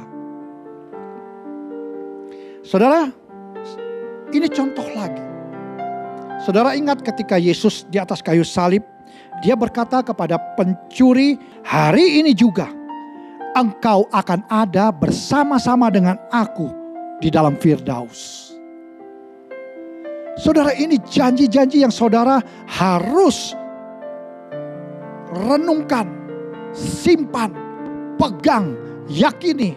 Saudara, ini contoh lagi. Saudara ingat ketika Yesus di atas kayu salib, dia berkata kepada pencuri, hari ini juga engkau akan ada bersama-sama dengan aku di dalam Firdaus. Saudara, ini janji-janji yang saudara harus renungkan, simpan, pegang, yakini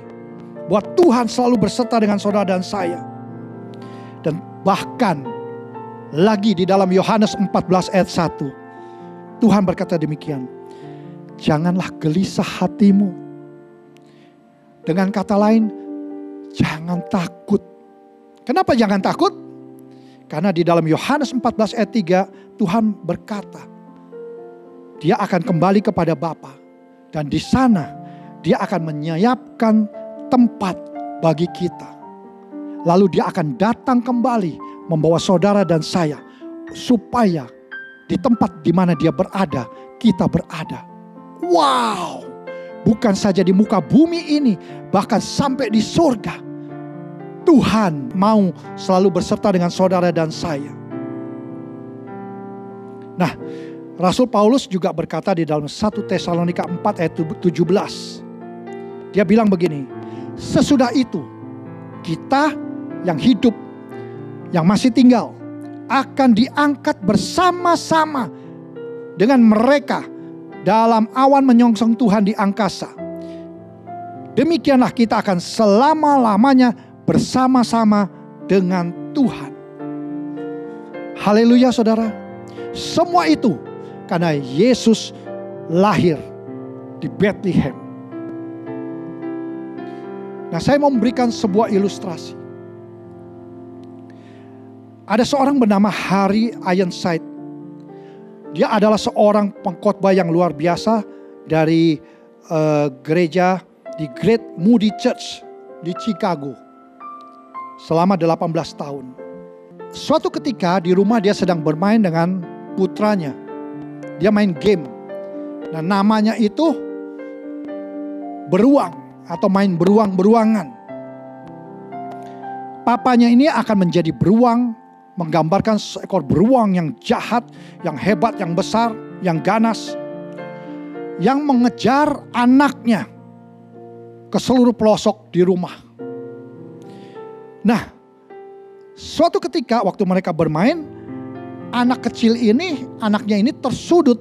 bahwa Tuhan selalu berserta dengan saudara dan saya. Dan bahkan lagi di dalam Yohanes 14 ayat 1, Tuhan berkata demikian. janganlah gelisah hatimu. Dengan kata lain, jangan takut. Kenapa jangan takut? Karena di dalam Yohanes 14 ayat 3, Tuhan berkata, Dia akan kembali kepada Bapa. Dan di sana, Dia akan menyiapkan tempat bagi kita. Lalu Dia akan datang kembali membawa saudara dan saya, supaya di tempat di mana Dia berada, kita berada. Wow! Bukan saja di muka bumi ini, bahkan sampai di surga. Tuhan mau selalu berserta dengan saudara dan saya. Nah, Rasul Paulus juga berkata di dalam 1 Tesalonika 4 ayat 17. Dia bilang begini, sesudah itu kita yang hidup, yang masih tinggal, akan diangkat bersama-sama dengan mereka dalam awan menyongsong Tuhan di angkasa. Demikianlah kita akan selama-lamanya bersama-sama dengan Tuhan. Haleluya saudara. Semua itu karena Yesus lahir di Bethlehem. Nah, saya mau memberikan sebuah ilustrasi. Ada seorang bernama Harry Ironside. Dia adalah seorang pengkhotbah yang luar biasa dari gereja di Great Moody Church di Chicago selama 18 tahun. Suatu ketika di rumah dia sedang bermain dengan putranya. Dia main game. Nah, namanya itu beruang atau main beruang-beruangan. Papanya ini akan menjadi beruang, menggambarkan seekor beruang yang jahat, yang hebat, yang besar, yang ganas, yang mengejar anaknya ke seluruh pelosok di rumah. Nah, suatu ketika waktu mereka bermain, anak kecil ini, anaknya ini tersudut.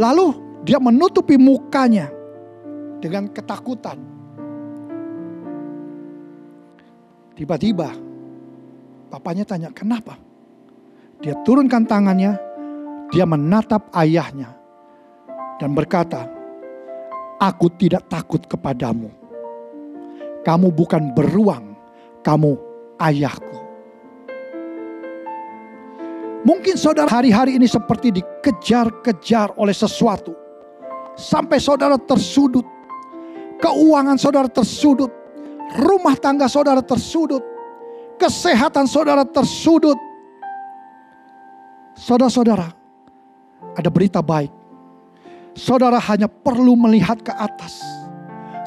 Lalu dia menutupi mukanya dengan ketakutan. Tiba-tiba papanya tanya, kenapa? Dia turunkan tangannya, dia menatap ayahnya dan berkata, aku tidak takut kepadamu. Kamu bukan beruang, kamu ayahku. Mungkin saudara hari-hari ini seperti dikejar-kejar oleh sesuatu. Sampai saudara tersudut. Keuangan saudara tersudut. Rumah tangga saudara tersudut. Kesehatan saudara tersudut. Saudara-saudara, ada berita baik. Saudara hanya perlu melihat ke atas.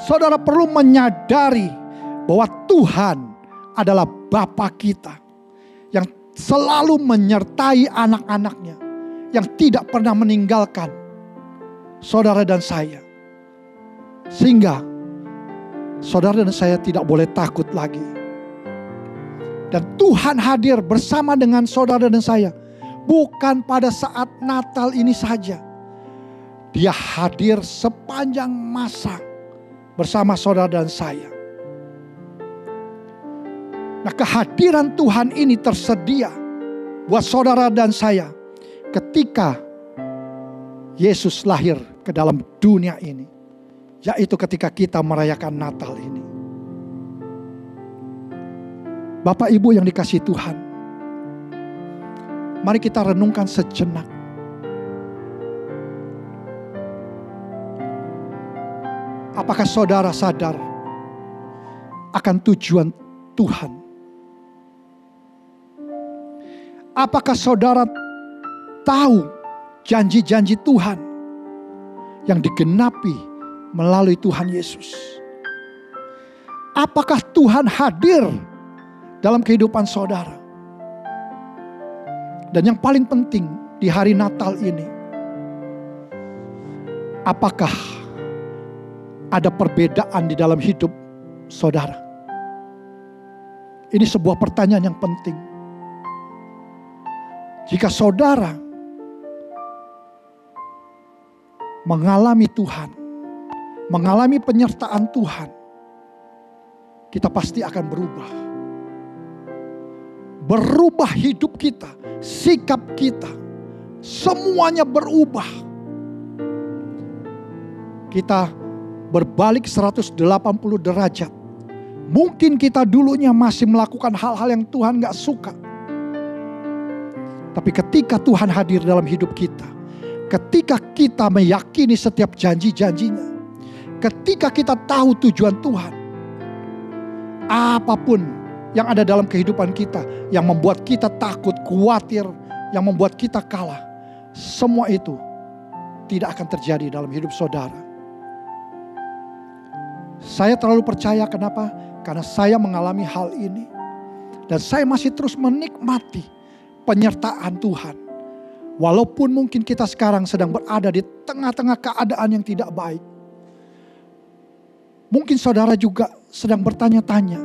Saudara perlu menyadari bahwa Tuhan adalah Bapa kita yang selalu menyertai anak-anaknya, yang tidak pernah meninggalkan saudara dan saya. Sehingga saudara dan saya tidak boleh takut lagi. Dan Tuhan hadir bersama dengan saudara dan saya. Bukan pada saat Natal ini saja. Dia hadir sepanjang masa bersama saudara dan saya. Nah, kehadiran Tuhan ini tersedia buat saudara dan saya ketika Yesus lahir ke dalam dunia ini. Yaitu ketika kita merayakan Natal ini. Bapak Ibu yang dikasihi Tuhan, mari kita renungkan sejenak. Apakah saudara sadar akan tujuan Tuhan? Apakah saudara tahu janji-janji Tuhan yang digenapi melalui Tuhan Yesus? Apakah Tuhan hadir dalam kehidupan saudara? Dan yang paling penting di hari Natal ini, apakah ada perbedaan di dalam hidup saudara? Ini sebuah pertanyaan yang penting. Jika saudara mengalami Tuhan, mengalami penyertaan Tuhan, kita pasti akan berubah. Berubah hidup kita, sikap kita, semuanya berubah. kita berbalik 180 derajat. Mungkin kita dulunya masih melakukan hal-hal yang Tuhan gak suka. Tapi ketika Tuhan hadir dalam hidup kita, ketika kita meyakini setiap janji-janjinya, ketika kita tahu tujuan Tuhan, apapun yang ada dalam kehidupan kita yang membuat kita takut, khawatir, yang membuat kita kalah, semua itu tidak akan terjadi dalam hidup saudara. Saya terlalu percaya, kenapa? Karena saya mengalami hal ini. Dan saya masih terus menikmati penyertaan Tuhan. Walaupun mungkin kita sekarang sedang berada di tengah-tengah keadaan yang tidak baik. Mungkin saudara juga sedang bertanya-tanya,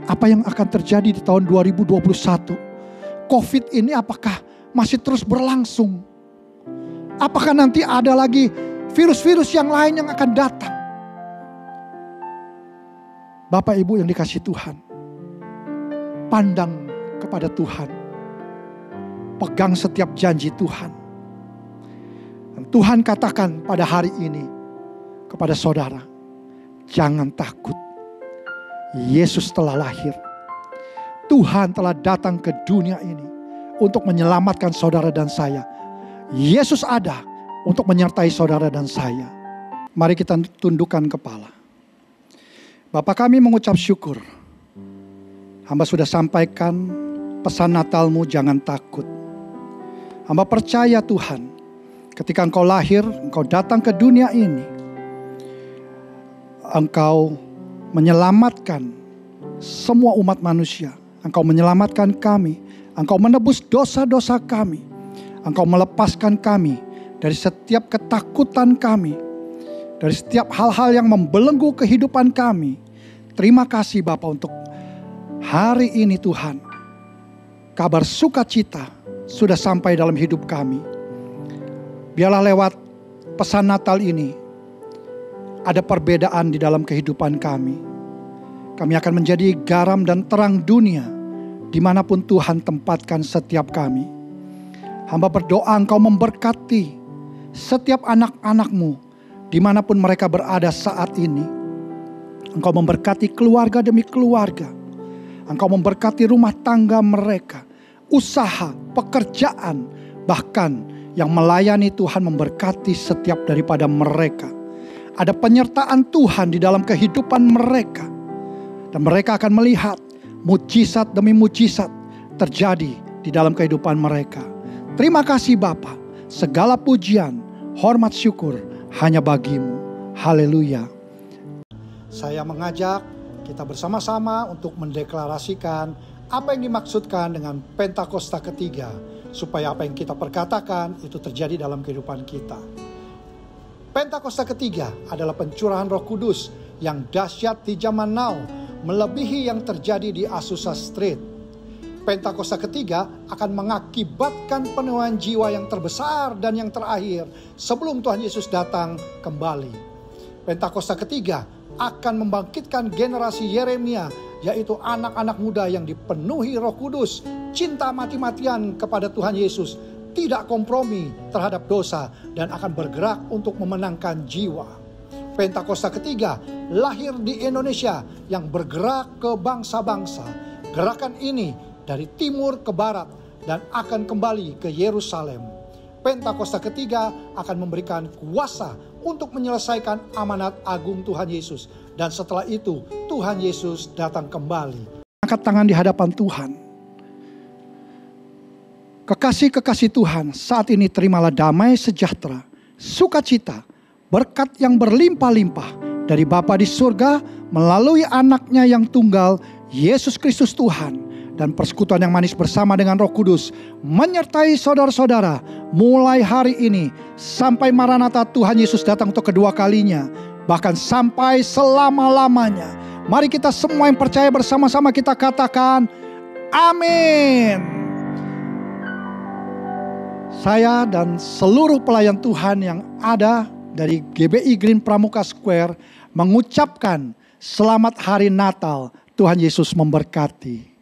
apa yang akan terjadi di tahun 2021? Covid ini apakah masih terus berlangsung? Apakah nanti ada lagi virus-virus yang lain yang akan datang? Bapak Ibu yang dikasihi Tuhan, pandang kepada Tuhan. Pegang setiap janji Tuhan. Dan Tuhan katakan pada hari ini kepada saudara, jangan takut. Yesus telah lahir. Tuhan telah datang ke dunia ini untuk menyelamatkan saudara dan saya. Yesus ada untuk menyertai saudara dan saya. Mari kita tundukkan kepala. Bapa kami mengucap syukur. Hamba sudah sampaikan pesan Natal-Mu, jangan takut. Hamba percaya Tuhan, ketika Engkau lahir, Engkau datang ke dunia ini. Engkau menyelamatkan semua umat manusia. Engkau menyelamatkan kami. Engkau menebus dosa-dosa kami. Engkau melepaskan kami dari setiap ketakutan kami. Dari setiap hal-hal yang membelenggu kehidupan kami. Terima kasih Bapa untuk hari ini Tuhan. Kabar sukacita sudah sampai dalam hidup kami. Biarlah lewat pesan Natal ini ada perbedaan di dalam kehidupan kami. Kami akan menjadi garam dan terang dunia dimanapun Tuhan tempatkan setiap kami. Hamba berdoa Engkau memberkati setiap anak-anak-Mu dimanapun mereka berada saat ini. Engkau memberkati keluarga demi keluarga. Engkau memberkati rumah tangga mereka, usaha, pekerjaan, bahkan yang melayani Tuhan memberkati setiap daripada mereka. Ada penyertaan Tuhan di dalam kehidupan mereka. Dan mereka akan melihat mujizat demi mujizat terjadi di dalam kehidupan mereka. Terima kasih Bapa. Segala pujian, hormat, syukur hanya bagi-Mu. Haleluya. Saya mengajak kita bersama-sama untuk mendeklarasikan apa yang dimaksudkan dengan Pentakosta ketiga, supaya apa yang kita perkatakan itu terjadi dalam kehidupan kita. Pentakosta ketiga adalah pencurahan Roh Kudus yang dahsyat di zaman now, melebihi yang terjadi di Azusa Street. Pentakosta ketiga akan mengakibatkan penuaian jiwa yang terbesar dan yang terakhir sebelum Tuhan Yesus datang kembali. Pentakosta ketiga akan membangkitkan generasi Yeremia, yaitu anak-anak muda yang dipenuhi Roh Kudus, cinta mati-matian kepada Tuhan Yesus, tidak kompromi terhadap dosa, dan akan bergerak untuk memenangkan jiwa. Pentakosta ketiga lahir di Indonesia yang bergerak ke bangsa-bangsa. Gerakan ini dari timur ke barat dan akan kembali ke Yerusalem. Pentakosta ketiga akan memberikan kuasa untuk menyelesaikan amanat agung Tuhan Yesus. Dan setelah itu Tuhan Yesus datang kembali. Angkat tangan di hadapan Tuhan. Kekasih-kekasih Tuhan, saat ini terimalah damai sejahtera, sukacita, berkat yang berlimpah-limpah dari Bapa di surga melalui anaknya yang tunggal, Yesus Kristus Tuhan. Dan persekutuan yang manis bersama dengan Roh Kudus menyertai saudara-saudara mulai hari ini sampai Maranatha Tuhan Yesus datang untuk kedua kalinya, bahkan sampai selama-lamanya. Mari kita semua yang percaya bersama-sama kita katakan amin. Saya dan seluruh pelayan Tuhan yang ada dari GBI Green Pramuka Square mengucapkan selamat hari Natal. Tuhan Yesus memberkati.